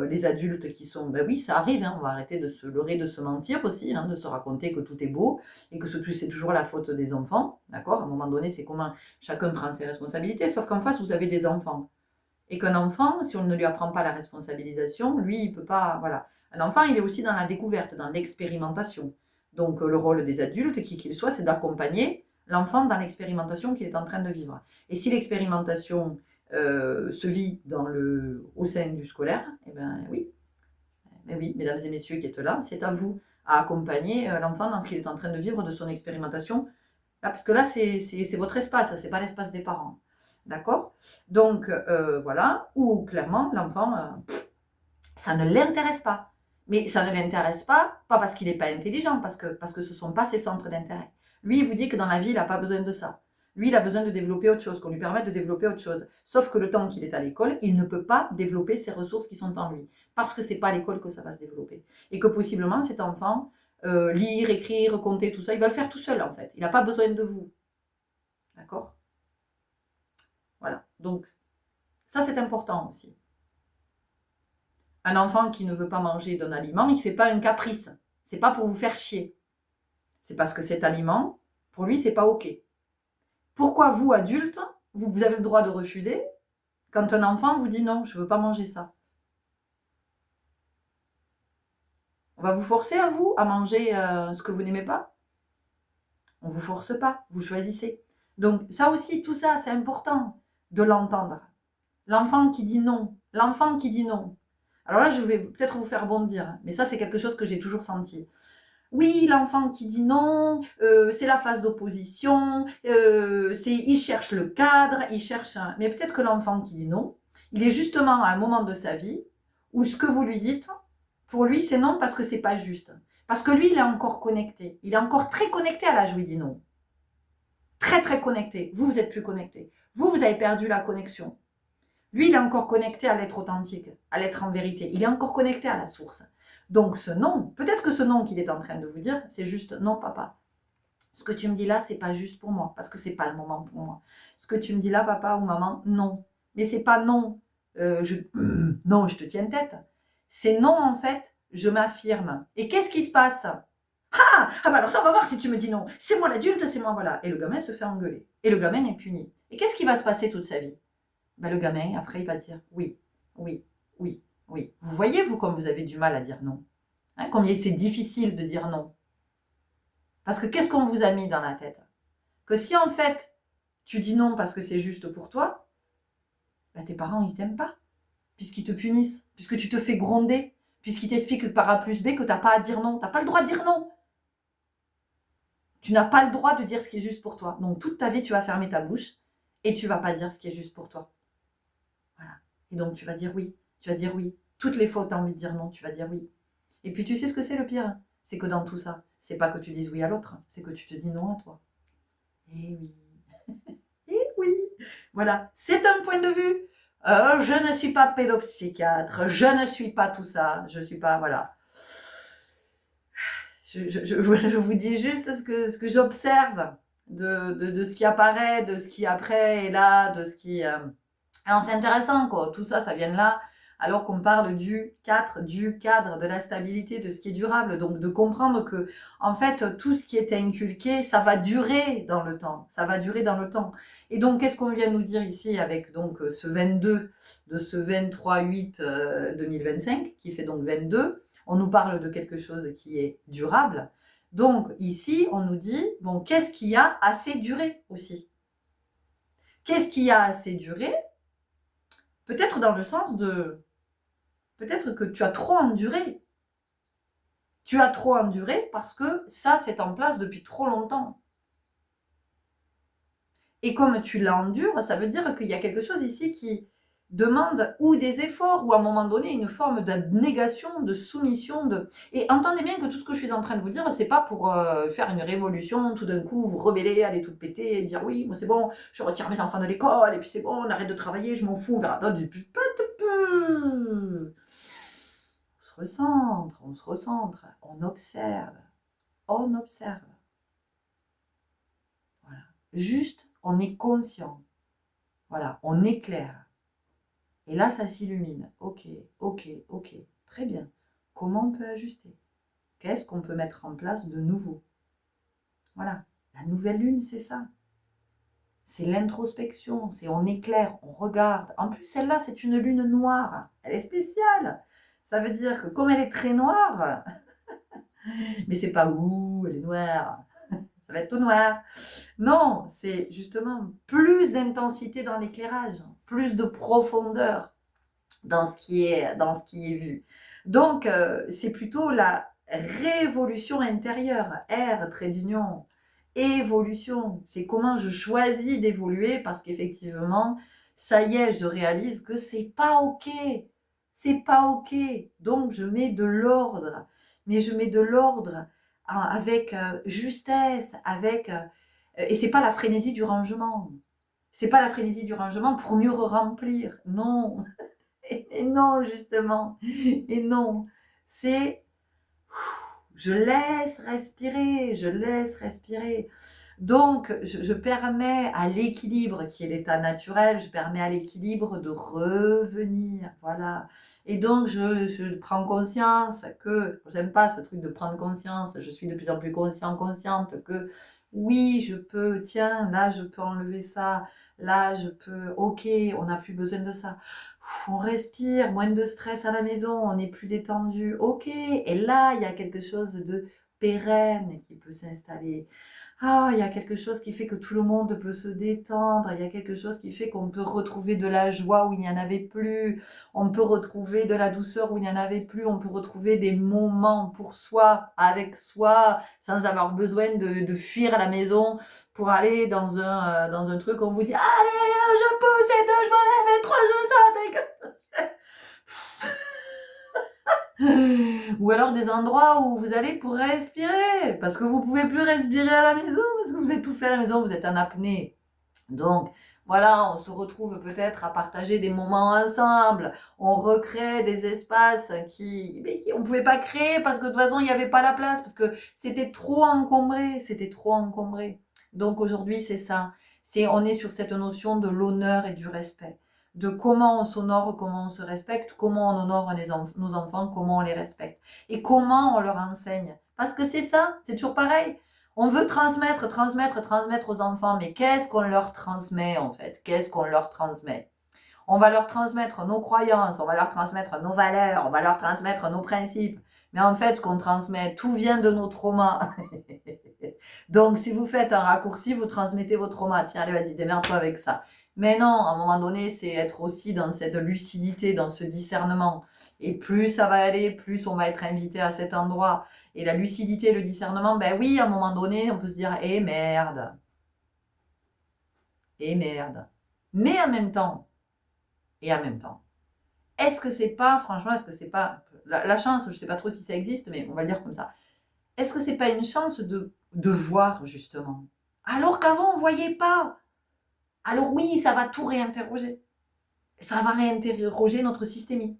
Speaker 1: les adultes qui sont... Ben oui, ça arrive, on va arrêter de se leurrer, de se mentir aussi, de se raconter que tout est beau et que c'est toujours la faute des enfants, d'accord? À un moment donné, c'est comment chacun prend ses responsabilités, sauf qu'en face, vous avez des enfants. Et qu'un enfant, si on ne lui apprend pas la responsabilisation, lui, il peut pas... Voilà. Un enfant, il est aussi dans la découverte, dans l'expérimentation. Donc, le rôle des adultes, qui qu'il soit, c'est d'accompagner l'enfant dans l'expérimentation qu'il est en train de vivre. Et si l'expérimentation se vit au sein du scolaire, eh bien oui, mesdames et messieurs qui êtes là, c'est à vous à accompagner l'enfant dans ce qu'il est en train de vivre de son expérimentation. Là, parce que là, c'est votre espace, c'est pas l'espace des parents. D'accord? Donc, voilà, ou clairement, l'enfant, ça ne l'intéresse pas. Mais ça ne l'intéresse pas parce qu'il n'est pas intelligent, parce que ce ne sont pas ses centres d'intérêt. Lui, il vous dit que dans la vie, il n'a pas besoin de ça. Lui, il a besoin de développer autre chose, qu'on lui permette de développer autre chose. Sauf que le temps qu'il est à l'école, il ne peut pas développer ses ressources qui sont en lui. Parce que ce n'est pas à l'école que ça va se développer. Et que possiblement, cet enfant, lire, écrire, compter, tout ça, il va le faire tout seul, en fait. Il n'a pas besoin de vous. D'accord? Voilà. Donc, ça, c'est important aussi. Un enfant qui ne veut pas manger d'un aliment, il ne fait pas un caprice. C'est pas pour vous faire chier. C'est parce que cet aliment, pour lui, c'est pas OK. Pourquoi vous, adultes, vous avez le droit de refuser quand un enfant vous dit non, je ne veux pas manger ça? On va vous forcer à vous à manger ce que vous n'aimez pas? On ne vous force pas, vous choisissez. Donc ça aussi, tout ça, c'est important de l'entendre. L'enfant qui dit non, l'enfant qui dit non. Alors là, je vais peut-être vous faire bondir, mais ça, c'est quelque chose que j'ai toujours senti. Oui, l'enfant qui dit non, c'est la phase d'opposition, il cherche le cadre, il cherche... Mais peut-être que l'enfant qui dit non, il est justement à un moment de sa vie où ce que vous lui dites, pour lui, c'est non parce que c'est pas juste. Parce que lui, il est encore connecté. Il est encore très connecté à l'âge où il dit non. Très, très connecté. Vous êtes plus connecté. Vous avez perdu la connexion. Lui, il est encore connecté à l'être authentique, à l'être en vérité. Il est encore connecté à la source. Donc ce non, peut-être que ce non qu'il est en train de vous dire, c'est juste non papa. Ce que tu me dis là, c'est pas juste pour moi, parce que c'est pas le moment pour moi. Ce que tu me dis là, papa ou maman, non. Mais c'est pas non, non, je te tiens tête. C'est non en fait, je m'affirme. Et qu'est-ce qui se passe? Ah bah alors ça, on va voir si tu me dis non. C'est moi l'adulte, c'est moi, voilà. Et le gamin se fait engueuler. Et le gamin est puni. Et qu'est-ce qui va se passer toute sa vie? Ben, le gamin, après, il va dire oui, oui, oui, oui. Vous voyez, vous, comme vous avez du mal à dire non. Combien c'est difficile de dire non. Parce que qu'est-ce qu'on vous a mis dans la tête? Que si en fait, tu dis non parce que c'est juste pour toi, ben, tes parents, ils t'aiment pas. Puisqu'ils te punissent, puisque tu te fais gronder, puisqu'ils t'expliquent par A plus B que tu n'as pas à dire non. Tu n'as pas le droit de dire non. Tu n'as pas le droit de dire ce qui est juste pour toi. Donc toute ta vie, tu vas fermer ta bouche et tu vas pas dire ce qui est juste pour toi. Voilà. Et donc tu vas dire oui. Tu vas dire oui. Toutes les fois où tu as envie de dire non, tu vas dire oui. Et puis tu sais ce que c'est le pire? C'est que dans tout ça, c'est pas que tu dises oui à l'autre, c'est que tu te dis non à toi. Eh oui. Eh oui. Voilà. C'est un point de vue. Je ne suis pas pédopsychiatre. Je ne suis pas tout ça. Je suis pas... Voilà. Je vous dis juste ce que j'observe de ce qui apparaît, de ce qui après est là, de ce qui... Alors c'est intéressant, quoi. Tout ça, ça vient de là, alors qu'on parle du cadre, de la stabilité, de ce qui est durable. Donc de comprendre que, en fait, tout ce qui est inculqué, ça va durer dans le temps. Ça va durer dans le temps. Et donc, qu'est-ce qu'on vient nous dire ici avec donc ce 22 de ce 23/8/2025, qui fait donc 22? On nous parle de quelque chose qui est durable. Donc ici, on nous dit, bon, qu'est-ce qui a assez duré aussi? Qu'est-ce qui a assez duré? Peut-être dans le sens de... Peut-être que tu as trop enduré. Tu as trop enduré parce que ça, c'est en place depuis trop longtemps. Et comme tu l'endures, ça veut dire qu'il y a quelque chose ici qui demande ou des efforts, ou à un moment donné, une forme de négation, de soumission. Et entendez bien que tout ce que je suis en train de vous dire, c'est pas pour faire une révolution, tout d'un coup, vous rebeller, aller tout péter, et dire oui, moi c'est bon, je retire mes enfants de l'école, et puis c'est bon, on arrête de travailler, je m'en fous, on verra pas. On se recentre, on observe, on observe. Voilà. Juste, on est conscient. Voilà, on éclaire. Et là, ça s'illumine. Ok, ok, ok. Très bien. Comment on peut ajuster? Qu'est-ce qu'on peut mettre en place de nouveau? Voilà. La nouvelle lune, c'est ça. C'est l'introspection, c'est on éclaire, on regarde. En plus, celle-là, c'est une lune noire. Elle est spéciale. Ça veut dire que comme elle est très noire, mais c'est pas ouh, elle est noire. Ça va être tout noir. Non, c'est justement plus d'intensité dans l'éclairage, plus de profondeur dans ce qui est vu. Donc, c'est plutôt la révolution intérieure, R, trait d'union, évolution. C'est comment je choisis d'évoluer parce qu'effectivement, ça y est, je réalise que c'est pas OK. C'est pas OK. Donc, je mets de l'ordre. Mais je mets de l'ordre avec justesse, avec... et c'est pas la frénésie du rangement. C'est pas la frénésie du rangement pour mieux remplir. Non. Et non, justement. Et non. C'est je laisse respirer, je laisse respirer. Donc, je permets à l'équilibre qui est l'état naturel, je permets à l'équilibre de revenir. Voilà. Et donc, je prends conscience que, j'aime pas ce truc de prendre conscience, je suis de plus en plus consciente que oui, je peux, tiens, là, je peux enlever ça, là, je peux, ok, on n'a plus besoin de ça. On respire, moins de stress à la maison, on est plus détendu, ok. Et là, il y a quelque chose de pérenne qui peut s'installer. Ah, il y a quelque chose qui fait que tout le monde peut se détendre, il y a quelque chose qui fait qu'on peut retrouver de la joie où il n'y en avait plus, on peut retrouver de la douceur où il n'y en avait plus, on peut retrouver des moments pour soi, avec soi, sans avoir besoin de fuir à la maison pour aller dans un truc où on vous dit « Allez, je pousse et deux, je m'enlève et trois, je saute !» Ou alors des endroits où vous allez pour respirer, parce que vous pouvez plus respirer à la maison, parce que vous étouffez à la maison, vous êtes en apnée. Donc, voilà, on se retrouve peut-être à partager des moments ensemble, on recrée des espaces qui on ne pouvait pas créer parce que de toute façon, il n'y avait pas la place, parce que c'était trop encombré, c'était trop encombré. Donc aujourd'hui, c'est ça. On est sur cette notion de l'honneur et du respect, de comment on s'honore, comment on se respecte, comment on honore nos enfants, comment on les respecte et comment on leur enseigne. Parce que c'est ça, c'est toujours pareil. On veut transmettre aux enfants, mais qu'est-ce qu'on leur transmet en fait? Qu'est-ce qu'on leur transmet? On va leur transmettre nos croyances, on va leur transmettre nos valeurs, on va leur transmettre nos principes. Mais en fait, ce qu'on transmet, tout vient de nos traumas. Donc, si vous faites un raccourci, vous transmettez vos traumas. Tiens, allez, vas-y, démerde-toi avec ça. Mais non, à un moment donné, c'est être aussi dans cette lucidité, dans ce discernement. Et plus ça va aller, plus on va être invité à cet endroit. Et la lucidité, le discernement, ben oui, à un moment donné, on peut se dire, eh merde. Eh merde. Mais en même temps, est-ce que c'est pas, franchement, est-ce que c'est pas la chance, je sais pas trop si ça existe, mais on va le dire comme ça. Est-ce que c'est pas une chance de voir, justement? Alors qu'avant, on voyait pas. Alors oui, ça va tout réinterroger. Ça va réinterroger notre systémie.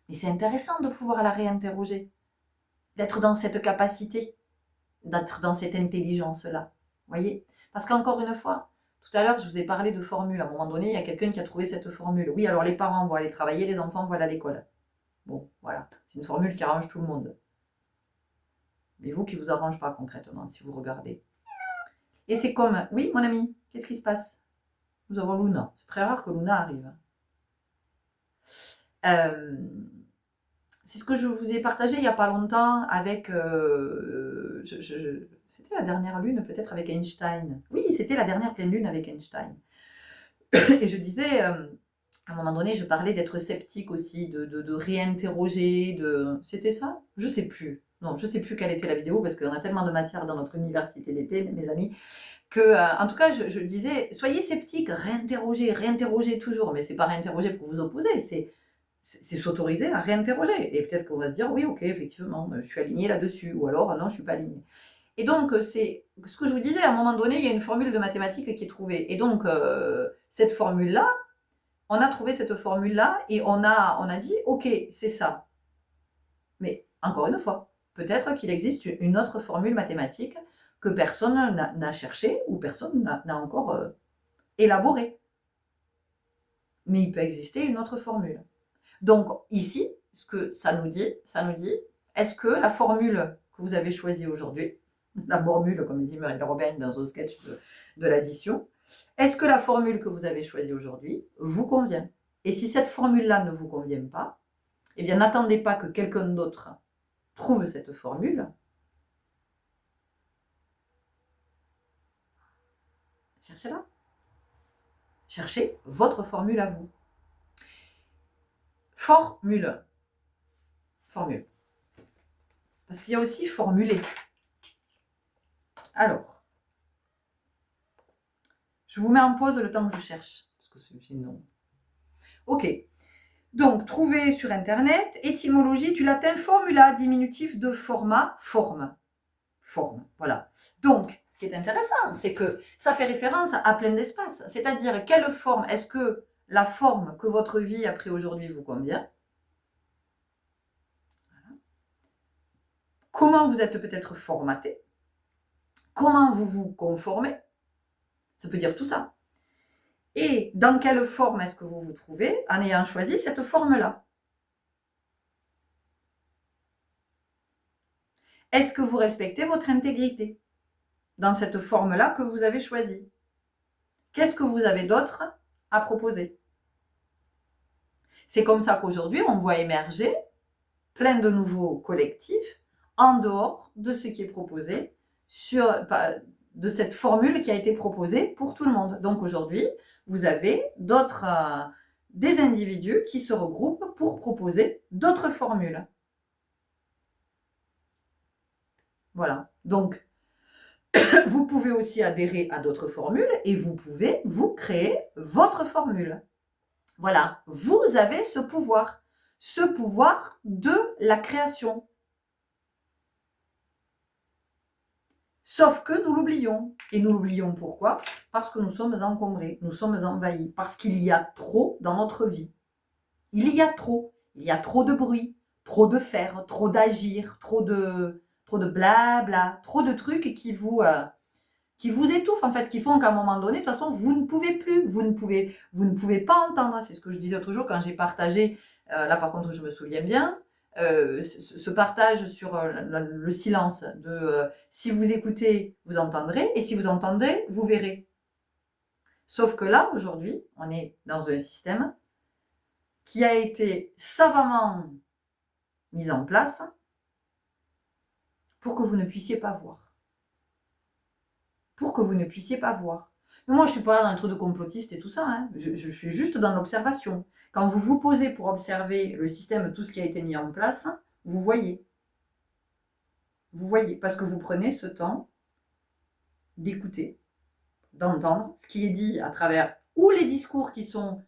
Speaker 1: Mais c'est intéressant de pouvoir la réinterroger, d'être dans cette capacité, d'être dans cette intelligence-là. Voyez? Parce qu'encore une fois, tout à l'heure, je vous ai parlé de formule. À un moment donné, il y a quelqu'un qui a trouvé cette formule. Oui, alors les parents vont aller travailler, les enfants vont aller à l'école. Bon, voilà. C'est une formule qui arrange tout le monde. Mais vous, qui vous arrange pas concrètement, si vous regardez. Et c'est comme, oui, mon ami, qu'est-ce qui se passe? Nous avons Luna. C'est très rare que Luna arrive. C'est ce que je vous ai partagé il n'y a pas longtemps avec... c'était la dernière lune peut-être avec Einstein. Oui, c'était la dernière pleine lune avec Einstein. Et je disais, à un moment donné, je parlais d'être sceptique aussi, de réinterroger, C'était ça? Je ne sais plus. Non, je ne sais plus quelle était la vidéo parce qu'on a tellement de matière dans notre université d'été, mes amis, que, en tout cas, je disais, soyez sceptiques, réinterrogez toujours. Mais c'est pas réinterroger pour vous opposer, c'est s'autoriser à réinterroger. Et peut-être qu'on va se dire, oui, ok, effectivement, je suis aligné là-dessus. Ou alors, non, je ne suis pas aligné. Et donc, c'est ce que je vous disais, à un moment donné, il y a une formule de mathématiques qui est trouvée. Et donc, cette formule-là, on a trouvé cette formule-là et on a dit, ok, c'est ça. Mais encore une fois, peut-être qu'il existe une autre formule mathématique que personne n'a cherché ou personne n'a encore élaborée. Mais il peut exister une autre formule. Donc ici, ce que ça nous dit, est-ce que la formule que vous avez choisie aujourd'hui, la formule, comme dit Muriel Robin dans son sketch de l'addition, est-ce que la formule que vous avez choisie aujourd'hui vous convient? Et si cette formule-là ne vous convient pas, eh bien n'attendez pas que quelqu'un d'autre trouve cette formule. Cherchez-la. Cherchez votre formule à vous. Formule. Formule. Parce qu'il y a aussi formuler. Alors, je vous mets en pause le temps que je cherche. Parce que sinon. Ok. Donc, trouver sur Internet, étymologie du latin formula, diminutif de format, forme. Forme, voilà. Donc, ce qui est intéressant, c'est que ça fait référence à plein d'espaces. C'est-à-dire, quelle forme, est-ce que la forme que votre vie a pris aujourd'hui vous convient? Voilà. Comment vous êtes peut-être formaté? Comment vous vous conformez? Ça peut dire tout ça. Et dans quelle forme est-ce que vous vous trouvez en ayant choisi cette forme-là? Est-ce que vous respectez votre intégrité dans cette forme-là que vous avez choisie? Qu'est-ce que vous avez d'autre à proposer? C'est comme ça qu'aujourd'hui, on voit émerger plein de nouveaux collectifs en dehors de ce qui est proposé, de cette formule qui a été proposée pour tout le monde. Donc aujourd'hui, vous avez des individus qui se regroupent pour proposer d'autres formules. Voilà. Donc, vous pouvez aussi adhérer à d'autres formules et vous pouvez vous créer votre formule. Voilà, vous avez ce pouvoir de la création. Sauf que nous l'oublions. Et nous l'oublions pourquoi? Parce que nous sommes encombrés, nous sommes envahis, parce qu'il y a trop dans notre vie. Il y a trop. Il y a trop de bruit, trop de faire, trop d'agir, trop de blabla, trop de trucs qui vous étouffent, en fait, qui font qu'à un moment donné, de toute façon, vous ne pouvez plus, vous ne pouvez pas entendre. C'est ce que je disais l'autre jour quand j'ai partagé, là par contre je me souviens bien, ce partage sur le silence de si vous écoutez, vous entendrez, et si vous entendez, vous verrez. Sauf que là, aujourd'hui, on est dans un système qui a été savamment mis en place pour que vous ne puissiez pas voir. Pour que vous ne puissiez pas voir. Mais moi, je ne suis pas là dans un truc de complotiste et tout ça. Hein. Je suis juste dans l'observation. Quand vous vous posez pour observer le système, tout ce qui a été mis en place, vous voyez. Vous voyez. Parce que vous prenez ce temps d'écouter, d'entendre ce qui est dit à travers ou les discours qui sont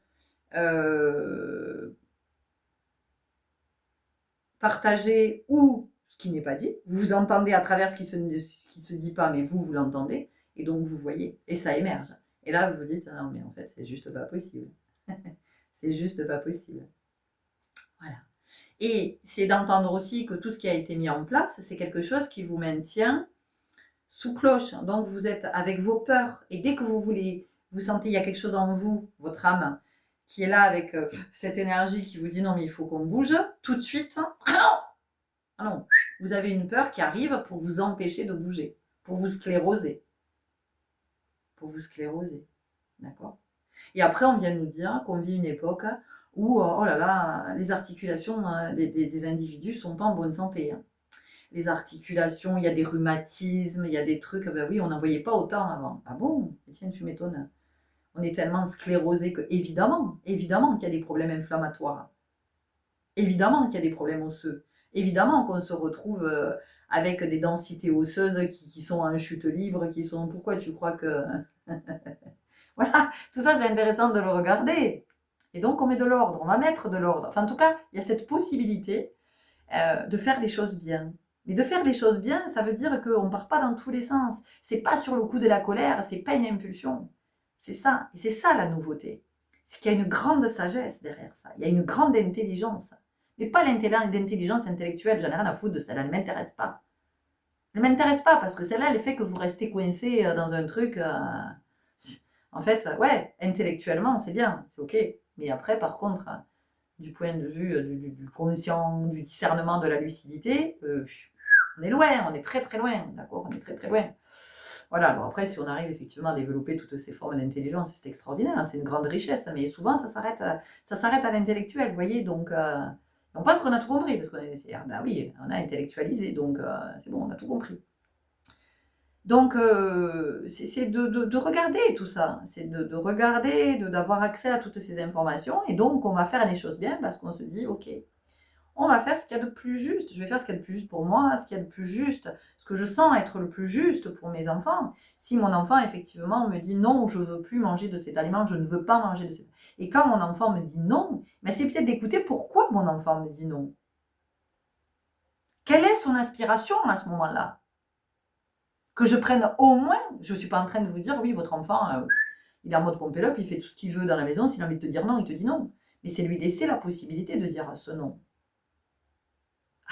Speaker 1: partagés ou ce qui n'est pas dit. Vous entendez à travers ce qui se dit pas, mais vous l'entendez. Et donc, vous voyez. Et ça émerge. Et là, vous vous dites, non, mais en fait, c'est juste pas possible. C'est juste pas possible. Voilà. Et c'est d'entendre aussi que tout ce qui a été mis en place, c'est quelque chose qui vous maintient sous cloche. Donc, vous êtes avec vos peurs. Et dès que vous sentez il y a quelque chose en vous, votre âme, qui est là avec cette énergie qui vous dit non, mais il faut qu'on bouge, tout de suite, ah non, vous avez une peur qui arrive pour vous empêcher de bouger, pour vous scléroser. Pour vous scléroser. D'accord? Et après, on vient nous dire qu'on vit une époque où, oh là là, les articulations des individus sont pas en bonne santé. Hein. Les articulations, il y a des rhumatismes, il y a des trucs, ben oui, on n'en voyait pas autant avant. Ah bon? Tiens, tu m'étonnes. On est tellement sclérosé que, évidemment qu'il y a des problèmes inflammatoires. Évidemment qu'il y a des problèmes osseux. Évidemment qu'on se retrouve avec des densités osseuses qui sont en chute libre, qui sont... Pourquoi tu crois que... Voilà, tout ça c'est intéressant de le regarder. Et donc on met de l'ordre, on va mettre de l'ordre. Enfin en tout cas, il y a cette possibilité de faire les choses bien. Mais de faire les choses bien, ça veut dire qu'on ne part pas dans tous les sens. C'est pas sur le coup de la colère, c'est pas une impulsion. C'est ça, et c'est ça la nouveauté. C'est qu'il y a une grande sagesse derrière ça. Il y a une grande intelligence. Mais pas l'intelligence intellectuelle, j'en ai rien à foutre de celle-là, elle ne m'intéresse pas. Elle ne m'intéresse pas parce que celle-là, elle fait que vous restez coincé dans un truc. En fait, ouais, intellectuellement, c'est bien, c'est ok. Mais après, par contre, du point de vue du conscient, du discernement, de la lucidité, on est loin, on est très très loin, d'accord. On est très très loin. Voilà, alors après, si on arrive effectivement à développer toutes ces formes d'intelligence, c'est extraordinaire, hein, c'est une grande richesse, mais souvent ça s'arrête à l'intellectuel, vous voyez, donc on pense qu'on a tout compris, parce qu'on est, ben oui, on a intellectualisé, donc c'est bon, on a tout compris. Donc, c'est de regarder tout ça, c'est de regarder, d'avoir accès à toutes ces informations, et donc on va faire les choses bien, parce qu'on se dit, ok, on va faire ce qu'il y a de plus juste. Je vais faire ce qu'il y a de plus juste pour moi, ce qu'il y a de plus juste, ce que je sens être le plus juste pour mes enfants. Si mon enfant, effectivement, me dit non, je ne veux plus manger de cet aliment, je ne veux pas manger de cet aliment. Et quand mon enfant me dit non, mais c'est peut-être d'écouter pourquoi mon enfant me dit non. Quelle est son aspiration à ce moment-là? Que je prenne au moins, je ne suis pas en train de vous dire, oui, votre enfant, il est en mode pompelope, il fait tout ce qu'il veut dans la maison, s'il a envie de te dire non, il te dit non. Mais c'est lui laisser la possibilité de dire ce non.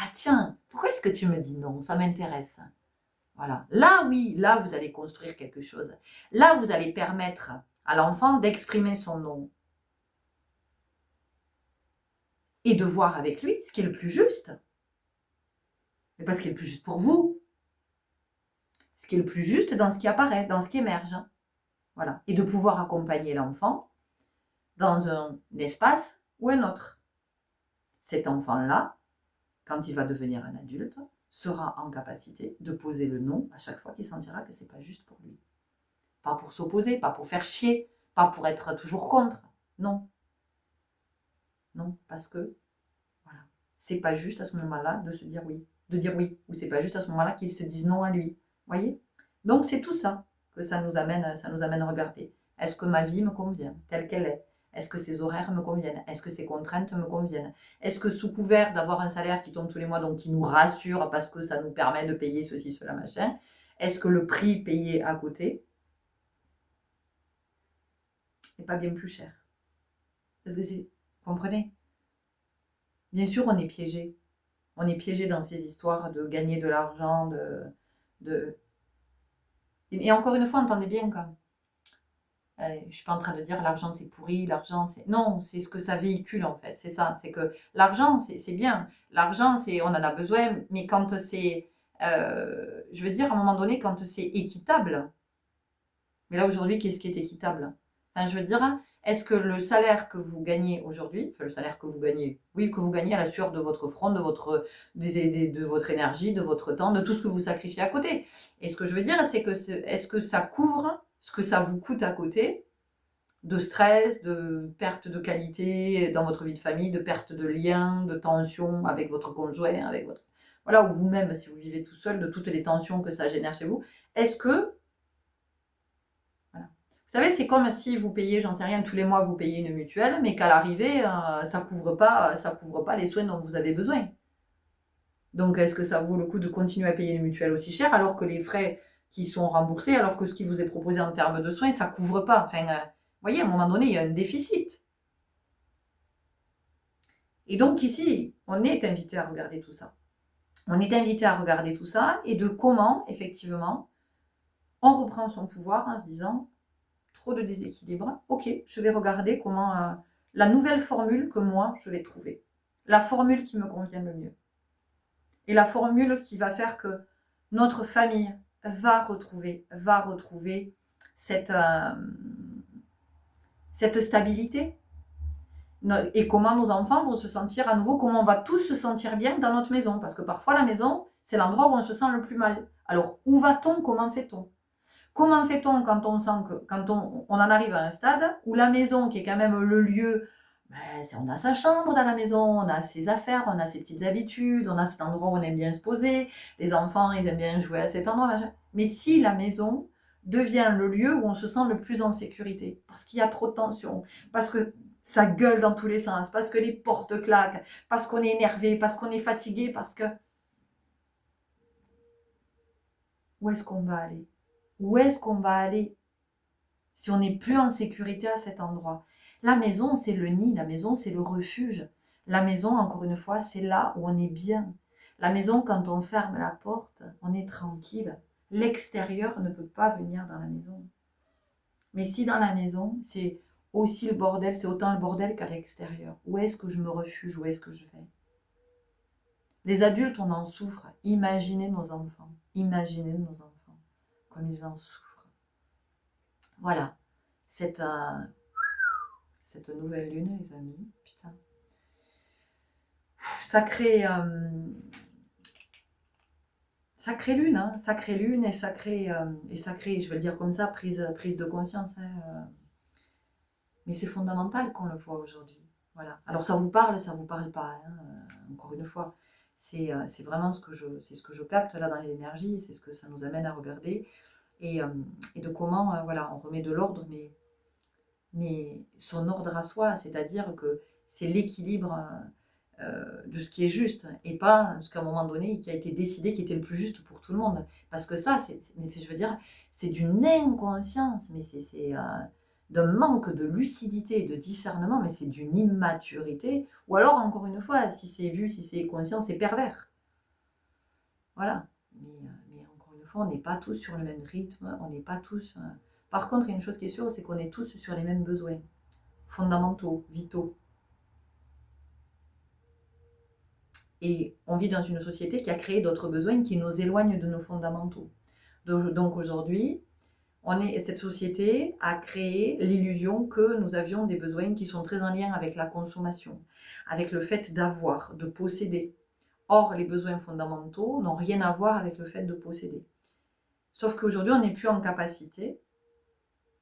Speaker 1: Ah tiens, pourquoi est-ce que tu me dis non? Ça m'intéresse. Voilà. Là, oui, là, vous allez construire quelque chose. Là, vous allez permettre à l'enfant d'exprimer son non. Et de voir avec lui ce qui est le plus juste. Mais pas ce qui est le plus juste pour vous. Ce qui est le plus juste dans ce qui apparaît, dans ce qui émerge. Voilà. Et de pouvoir accompagner l'enfant dans un espace ou un autre. Cet enfant-là, quand il va devenir un adulte, sera en capacité de poser le non à chaque fois qu'il sentira que c'est pas juste pour lui. Pas pour s'opposer, pas pour faire chier, pas pour être toujours contre. Non. Non, parce que, voilà, c'est pas juste à ce moment-là de se dire oui, de dire oui, ou c'est pas juste à ce moment-là qu'ils se disent non à lui. Voyez? Donc c'est tout ça que ça nous amène à regarder. Est-ce que ma vie me convient telle qu'elle est? Est-ce que ces horaires me conviennent? Est-ce que ces contraintes me conviennent? Est-ce que sous couvert d'avoir un salaire qui tombe tous les mois, donc qui nous rassure parce que ça nous permet de payer ceci, cela, machin, est-ce que le prix payé à côté n'est pas bien plus cher? Parce que c'est... Comprenez? Bien sûr, on est piégé. On est piégé dans ces histoires de gagner de l'argent, de... Et encore une fois, entendez bien quand... je ne suis pas en train de dire l'argent c'est pourri, l'argent c'est... Non, c'est ce que ça véhicule en fait, c'est ça. C'est que l'argent c'est bien. L'argent, on en a besoin, mais quand c'est... je veux dire, à un moment donné, quand c'est équitable. Mais là aujourd'hui, qu'est-ce qui est équitable? Enfin, je veux dire, est-ce que le salaire que vous gagnez aujourd'hui, enfin le salaire que vous gagnez, oui, que vous gagnez à la sueur de votre front, de votre énergie, de votre temps, de tout ce que vous sacrifiez à côté. Et ce que je veux dire, c'est que est-ce que ça couvre ce que ça vous coûte à côté de stress, de perte de qualité dans votre vie de famille, de perte de liens, de tension avec votre conjoint, avec votre... Voilà, ou vous-même, si vous vivez tout seul, de toutes les tensions que ça génère chez vous. Est-ce que... Vous savez, c'est comme si vous payez, j'en sais rien, tous les mois vous payez une mutuelle, mais qu'à l'arrivée, ça couvre pas les soins dont vous avez besoin. Donc, est-ce que ça vaut le coup de continuer à payer une mutuelle aussi cher alors que les frais qui sont remboursés, alors que ce qui vous est proposé en termes de soins, ça couvre pas? Enfin, vous voyez, à un moment donné, il y a un déficit. Et donc ici, on est invité à regarder tout ça. On est invité à regarder tout ça et de comment, effectivement, on reprend son pouvoir en se disant trop de déséquilibre, ok, je vais regarder comment la nouvelle formule que moi je vais trouver, la formule qui me convient le mieux, et la formule qui va faire que notre famille va retrouver cette stabilité, et comment nos enfants vont se sentir à nouveau, comment on va tous se sentir bien dans notre maison, parce que parfois la maison, c'est l'endroit où on se sent le plus mal. Alors où va-t-on, comment fait-on? Comment fait-on quand on sent que, quand on en arrive à un stade où la maison, qui est quand même le lieu On a sa chambre dans la maison, on a ses affaires, on a ses petites habitudes, on a cet endroit où on aime bien se poser, les enfants, ils aiment bien jouer à cet endroit, machin. Mais si la maison devient le lieu où on se sent le plus en sécurité, parce qu'il y a trop de tension, parce que ça gueule dans tous les sens, parce que les portes claquent, parce qu'on est énervé, parce qu'on est fatigué, parce que... Où est-ce qu'on va aller? Où est-ce qu'on va aller si on n'est plus en sécurité à cet endroit? La maison, c'est le nid, la maison, c'est le refuge. La maison, encore une fois, c'est là où on est bien. La maison, quand on ferme la porte, on est tranquille. L'extérieur ne peut pas venir dans la maison. Mais si dans la maison, c'est aussi le bordel, c'est autant le bordel qu'à l'extérieur. Où est-ce que je me refuge? Où est-ce que je vais? Les adultes, on en souffre. Imaginez nos enfants. Imaginez nos enfants, comme ils en souffrent. Voilà. Cette nouvelle lune, les amis. Putain. Sacrée lune, hein. Sacrée lune et sacrée, je vais le dire comme ça, prise de conscience. Hein. Mais c'est fondamental qu'on le voit aujourd'hui. Voilà. Alors ça vous parle pas. Hein. Encore une fois, c'est vraiment ce que je capte là dans l'énergie, c'est ce que ça nous amène à regarder et de comment voilà, on remet de l'ordre, mais son ordre à soi, c'est-à-dire que c'est l'équilibre de ce qui est juste et pas ce qu'à un moment donné qui a été décidé qui était le plus juste pour tout le monde. Parce que ça, je veux dire, c'est d'une inconscience, mais c'est d'un manque de lucidité et de discernement, mais c'est d'une immaturité. Ou alors, encore une fois, si c'est vu, si c'est conscient, c'est pervers. Voilà. Mais encore une fois, on n'est pas tous sur le même rythme, on n'est pas tous... Par contre, il y a une chose qui est sûre, c'est qu'on est tous sur les mêmes besoins fondamentaux, vitaux. Et on vit dans une société qui a créé d'autres besoins qui nous éloignent de nos fondamentaux. Donc aujourd'hui, cette société a créé l'illusion que nous avions des besoins qui sont très en lien avec la consommation, avec le fait d'avoir, de posséder. Or, les besoins fondamentaux n'ont rien à voir avec le fait de posséder. Sauf qu'aujourd'hui, on n'est plus en capacité,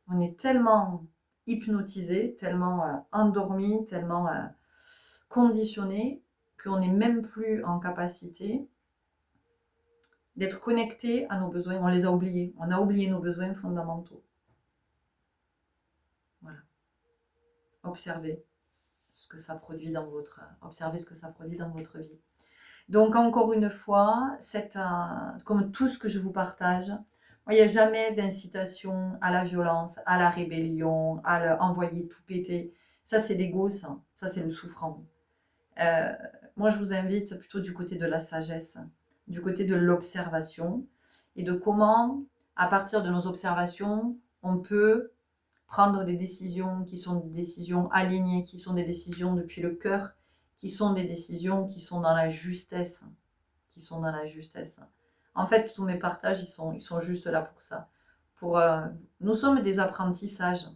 Speaker 1: on est tellement hypnotisé, tellement endormi, tellement conditionné, qu'on n'est même plus en capacité d'être connecté à nos besoins. On les a oubliés. On a oublié nos besoins fondamentaux. Voilà. Observez ce que ça produit dans votre vie. Donc encore une fois, comme tout ce que je vous partage, il n'y a jamais d'incitation à la violence, à la rébellion, à envoyer tout péter. Ça, c'est l'ego, ça. Ça, c'est le souffrant. Moi, je vous invite plutôt du côté de la sagesse, du côté de l'observation et de comment, à partir de nos observations, on peut prendre des décisions qui sont des décisions alignées, qui sont des décisions depuis le cœur, qui sont des décisions qui sont dans la justesse, En fait, tous mes partages, ils sont juste là pour ça. Nous sommes des apprentissages.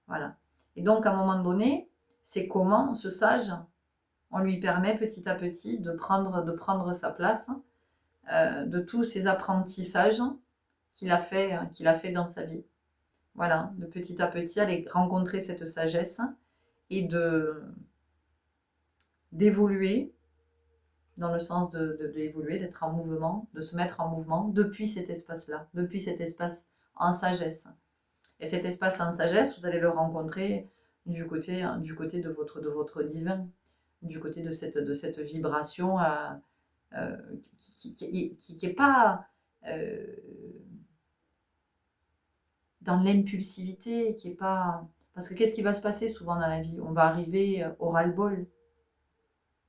Speaker 1: Voilà. Et donc, à un moment donné, c'est comment ce sage, on lui permet petit à petit de prendre sa place de tous ces apprentissages qu'il a fait dans sa vie. Voilà, de petit à petit aller rencontrer cette sagesse et d'évoluer dans le sens d'évoluer, d'être en mouvement, de se mettre en mouvement depuis cet espace-là, depuis cet espace en sagesse. Et cet espace en sagesse, vous allez le rencontrer du côté de votre divin, du côté de cette vibration qui n'est pas dans l'impulsivité, qui est pas... Parce que qu'est-ce qui va se passer souvent dans la vie? On va arriver au ras-le-bol.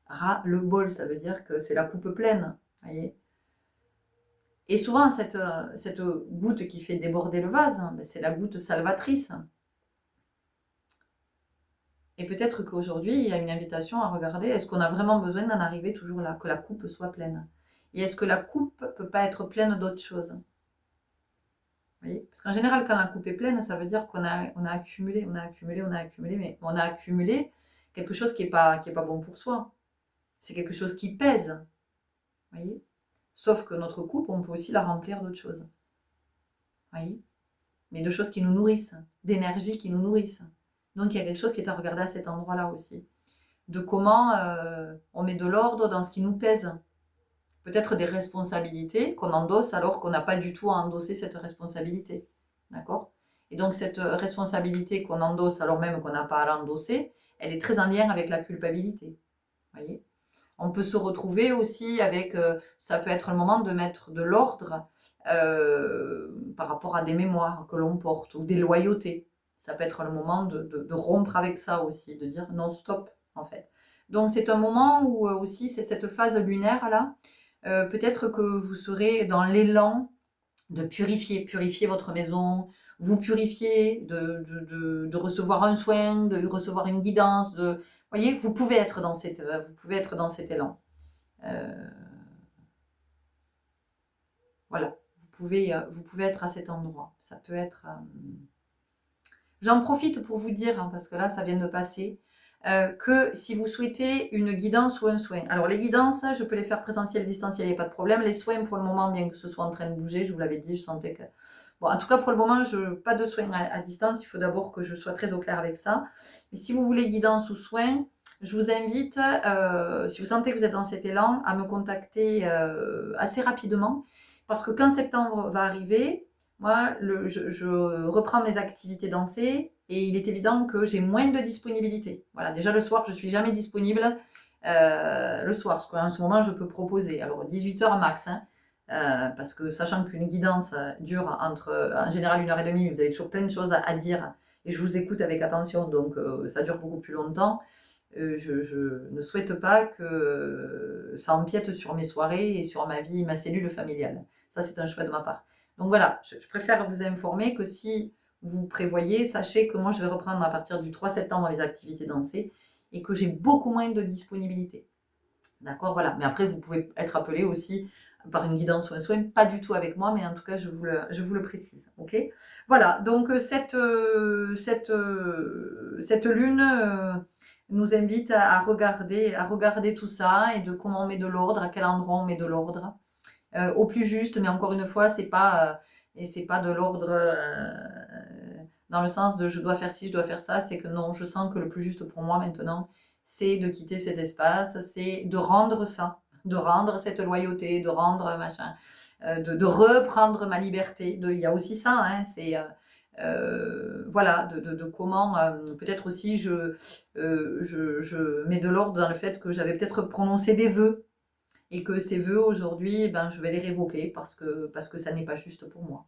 Speaker 1: Ras-le-bol, ça veut dire que c'est la coupe pleine. Voyez, et souvent, cette goutte qui fait déborder le vase, c'est la goutte salvatrice. Et peut-être qu'aujourd'hui, il y a une invitation à regarder, est-ce qu'on a vraiment besoin d'en arriver toujours là, que la coupe soit pleine? Et est-ce que la coupe ne peut pas être pleine d'autres choses? Vous voyez, parce qu'en général, quand la coupe est pleine, ça veut dire qu'on a accumulé, mais on a accumulé quelque chose qui est pas bon pour soi. C'est quelque chose qui pèse. Vous voyez, sauf que notre coupe, on peut aussi la remplir d'autres choses. Vous voyez, mais de choses qui nous nourrissent, d'énergie qui nous nourrissent. Donc il y a quelque chose qui est à regarder à cet endroit-là aussi. De comment on met de l'ordre dans ce qui nous pèse. Peut-être des responsabilités qu'on endosse alors qu'on n'a pas du tout à endosser cette responsabilité. D'accord? Et donc cette responsabilité qu'on endosse alors même qu'on n'a pas à l'endosser, elle est très en lien avec la culpabilité. Voyez? On peut se retrouver aussi avec, ça peut être le moment de mettre de l'ordre par rapport à des mémoires que l'on porte ou des loyautés. Ça peut être le moment de rompre avec ça aussi, de dire non, stop, en fait. Donc c'est un moment où aussi, c'est cette phase lunaire là, peut-être que vous serez dans l'élan de purifier votre maison, vous purifier, de recevoir un soin, de recevoir une guidance. Vous voyez, vous pouvez être dans cet élan. Voilà, vous pouvez être à cet endroit. Ça peut être... J'en profite pour vous dire, hein, parce que là, ça vient de passer, que si vous souhaitez une guidance ou un soin, alors les guidances, je peux les faire présentielles, distancielles, il n'y a pas de problème. Les soins, pour le moment, bien que ce soit en train de bouger, je vous l'avais dit, je sentais que... Bon, en tout cas, pour le moment, pas de soins à distance. Il faut d'abord que je sois très au clair avec ça. Mais si vous voulez guidance ou soins, je vous invite, si vous sentez que vous êtes dans cet élan, à me contacter assez rapidement. Parce que quand septembre va arriver, moi, je reprends mes activités dansées et il est évident que j'ai moins de disponibilité. Voilà, déjà le soir, je suis jamais disponible. Le soir, ce qu'en ce moment, je peux proposer. Alors, 18h max, hein, parce que sachant qu'une guidance dure en général 1h30, mais vous avez toujours plein de choses à dire et je vous écoute avec attention, donc ça dure beaucoup plus longtemps. Je ne souhaite pas que ça empiète sur mes soirées et sur ma vie, ma cellule familiale. Ça, c'est un choix de ma part. Donc voilà, je préfère vous informer que si vous prévoyez, sachez que moi, je vais reprendre à partir du 3 septembre les activités dansées et que j'ai beaucoup moins de disponibilité. D'accord, voilà. Mais après, vous pouvez être appelé aussi par une guidance ou un soin, pas du tout avec moi, mais en tout cas, je vous le précise. Ok. Voilà. Donc cette lune nous invite à regarder tout ça et de comment on met de l'ordre, à quel endroit on met de l'ordre, au plus juste. Mais encore une fois, c'est pas de l'ordre dans le sens de je dois faire ci, je dois faire ça. C'est que non, je sens que le plus juste pour moi maintenant, c'est de quitter cet espace, c'est de rendre ça, de rendre cette loyauté, de rendre machin, de reprendre ma liberté. Il y a aussi ça, hein, c'est voilà, de comment peut-être aussi je mets de l'ordre dans le fait que j'avais peut-être prononcé des vœux et que ces vœux aujourd'hui, ben, je vais les révoquer parce que ça n'est pas juste pour moi.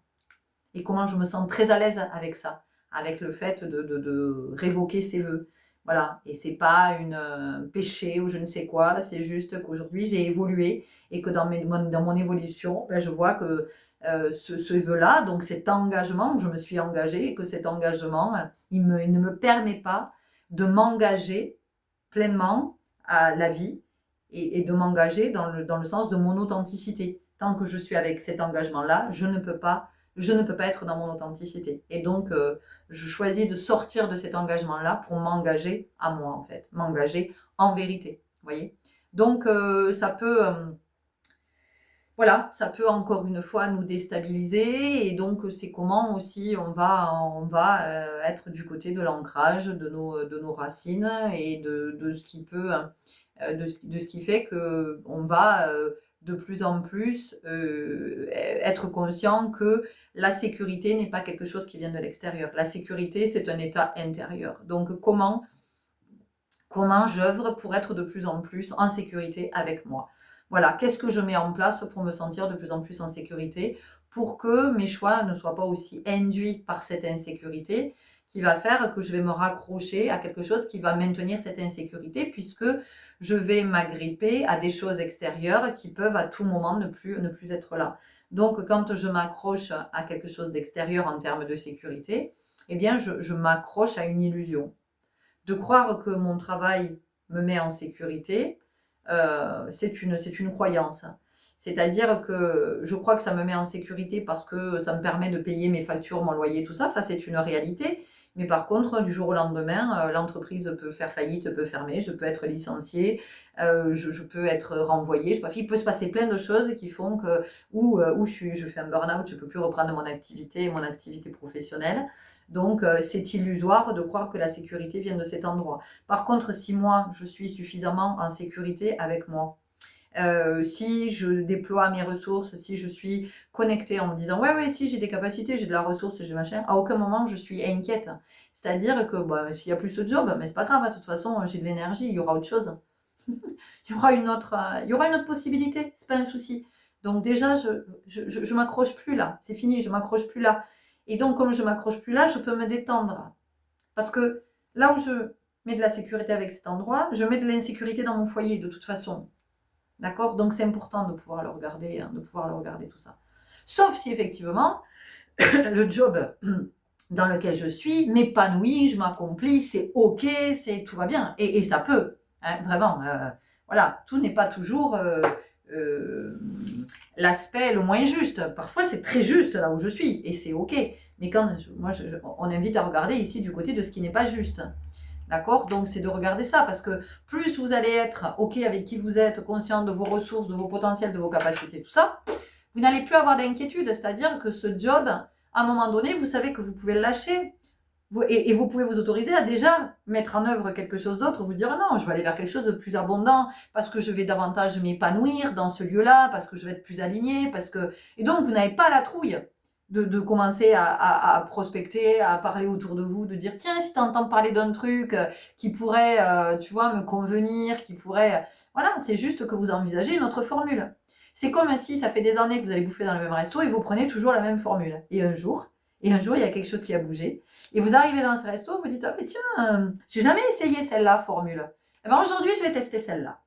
Speaker 1: Et comment je me sens très à l'aise avec ça, avec le fait de révoquer ces vœux. Voilà, et c'est pas une péché ou je ne sais quoi, c'est juste qu'aujourd'hui j'ai évolué et que dans mon évolution, ben, je vois que ce vœu-là, donc cet engagement, je me suis engagée et que cet engagement, il ne me permet pas de m'engager pleinement à la vie et de m'engager dans le sens de mon authenticité. Tant que je suis avec cet engagement-là, je ne peux pas être dans mon authenticité. Et donc, je choisis de sortir de cet engagement-là pour m'engager à moi, en fait. M'engager en vérité, vous voyez. Donc, voilà, ça peut encore une fois nous déstabiliser. Et donc, c'est comment aussi on va être du côté de l'ancrage de nos racines et de ce qui peut... de ce qui fait qu'on va de plus en plus être conscient que la sécurité n'est pas quelque chose qui vient de l'extérieur. La sécurité, c'est un état intérieur. Donc, comment j'œuvre pour être de plus en plus en sécurité avec moi? Voilà, qu'est-ce que je mets en place pour me sentir de plus en plus en sécurité, pour que mes choix ne soient pas aussi induits par cette insécurité, qui va faire que je vais me raccrocher à quelque chose qui va maintenir cette insécurité, puisque je vais m'agripper à des choses extérieures qui peuvent à tout moment ne plus être là. Donc, quand je m'accroche à quelque chose d'extérieur en termes de sécurité, eh bien, je m'accroche à une illusion. De croire que mon travail me met en sécurité, c'est une croyance. C'est-à-dire que je crois que ça me met en sécurité parce que ça me permet de payer mes factures, mon loyer, tout ça. Ça, c'est une réalité. Mais par contre, du jour au lendemain, l'entreprise peut faire faillite, peut fermer, je peux être licenciée, je peux être renvoyée. Il peut se passer plein de choses qui font que, ou je fais un burn-out, je ne peux plus reprendre mon activité professionnelle. Donc, c'est illusoire de croire que la sécurité vient de cet endroit. Par contre, si moi, je suis suffisamment en sécurité avec moi, si je déploie mes ressources, si je suis connectée en me disant ouais, si j'ai des capacités, j'ai de la ressource, j'ai machin, à aucun moment je suis inquiète. C'est-à-dire que s'il n'y a plus ce job, mais c'est pas grave, de toute façon, j'ai de l'énergie, il y aura autre chose. Il y aura une autre possibilité, c'est pas un souci. Donc déjà, je m'accroche plus là, c'est fini, je m'accroche plus là. Et donc, comme je m'accroche plus là, je peux me détendre. Parce que là où je mets de la sécurité avec cet endroit, je mets de l'insécurité dans mon foyer, de toute façon. D'accord? Donc c'est important de pouvoir le regarder, tout ça. Sauf si effectivement, le job dans lequel je suis m'épanouit, je m'accomplis, c'est ok, tout va bien. Et ça peut, hein, vraiment. Voilà, tout n'est pas toujours l'aspect le moins juste. Parfois c'est très juste là où je suis et c'est ok. Mais on invite à regarder ici du côté de ce qui n'est pas juste. D'accord? Donc, c'est de regarder ça parce que plus vous allez être OK avec qui vous êtes, conscient de vos ressources, de vos potentiels, de vos capacités, tout ça, vous n'allez plus avoir d'inquiétude. C'est-à-dire que ce job, à un moment donné, vous savez que vous pouvez le lâcher et vous pouvez vous autoriser à déjà mettre en œuvre quelque chose d'autre, vous dire non, je vais aller vers quelque chose de plus abondant parce que je vais davantage m'épanouir dans ce lieu-là, parce que je vais être plus aligné, et donc vous n'avez pas la trouille de commencer à prospecter, à parler autour de vous, de dire tiens, si tu entends parler d'un truc qui pourrait, tu vois, me convenir, qui pourrait... Voilà, c'est juste que vous envisagez une autre formule. C'est comme si ça fait des années que vous allez bouffer dans le même resto et vous prenez toujours la même formule. Et un jour, il y a quelque chose qui a bougé. Et vous arrivez dans ce resto, vous dites ah mais tiens, j'ai jamais essayé celle-là, formule. Eh ben aujourd'hui, je vais tester celle-là.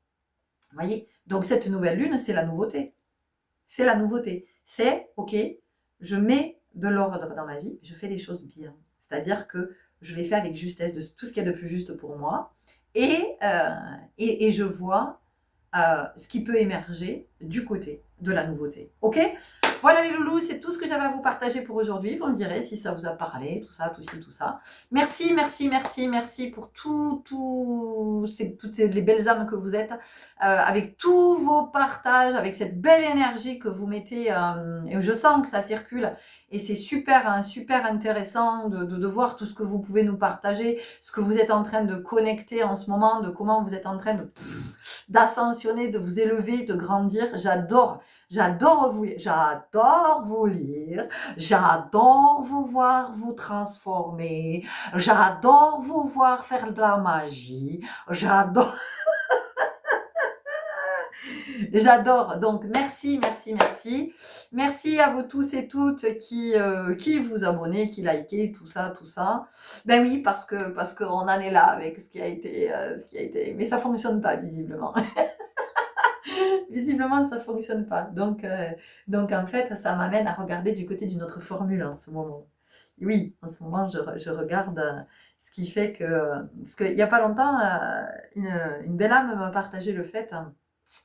Speaker 1: Vous voyez? Donc cette nouvelle lune, c'est la nouveauté. C'est la nouveauté. C'est, ok, je mets de l'ordre dans ma vie, je fais les choses bien. C'est-à-dire que je les fais avec justesse, de tout ce qu'il y a de plus juste pour moi. Et je vois ce qui peut émerger du côté de la nouveauté. Ok? Voilà les loulous, c'est tout ce que j'avais à vous partager pour aujourd'hui. Vous me direz si ça vous a parlé, tout ça, tout ci, tout ça. Merci pour toutes les belles âmes que vous êtes, avec tous vos partages, avec cette belle énergie que vous mettez. Et je sens que ça circule et c'est super intéressant de voir tout ce que vous pouvez nous partager, ce que vous êtes en train de connecter en ce moment, de comment vous êtes en train d'ascensionner, de vous élever, de grandir. J'adore vous lire, j'adore vous voir vous transformer, j'adore vous voir faire de la magie, j'adore. J'adore. Donc, merci. Merci à vous tous et toutes qui vous abonnez, qui likez, tout ça. Ben oui, parce qu'on en est là avec ce qui a été. Mais ça fonctionne pas, visiblement. Visiblement, ça fonctionne pas. Donc, en fait, ça m'amène à regarder du côté d'une autre formule en ce moment. Oui, en ce moment, je regarde ce qui fait que... Parce qu'il n'y a pas longtemps, une belle âme m'a partagé le fait...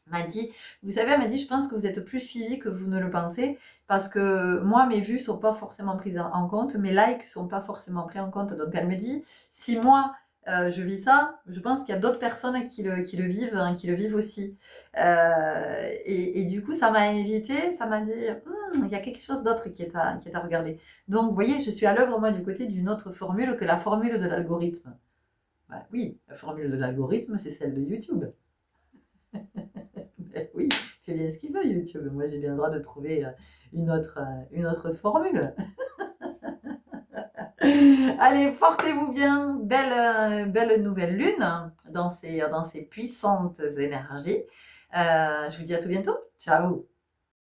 Speaker 1: m'a dit, vous savez, elle m'a dit, je pense que vous êtes plus suivi que vous ne le pensez, parce que moi, mes vues sont pas forcément prises en compte, mes likes sont pas forcément pris en compte. Donc, elle me dit, si moi, je vis ça, je pense qu'il y a d'autres personnes qui le vivent, hein, qui le vivent aussi. Et du coup, ça m'a invité, ça m'a dit, il y a quelque chose d'autre qui est à regarder. Donc, vous voyez, je suis à l'œuvre, moi, du côté d'une autre formule que la formule de l'algorithme. Bah, oui, la formule de l'algorithme, c'est celle de YouTube. Oui, il fait bien ce qu'il veut, YouTube. Moi, j'ai bien le droit de trouver une autre formule. Allez, portez-vous bien. Belle nouvelle lune dans ces puissantes énergies. Je vous dis à tout bientôt. Ciao.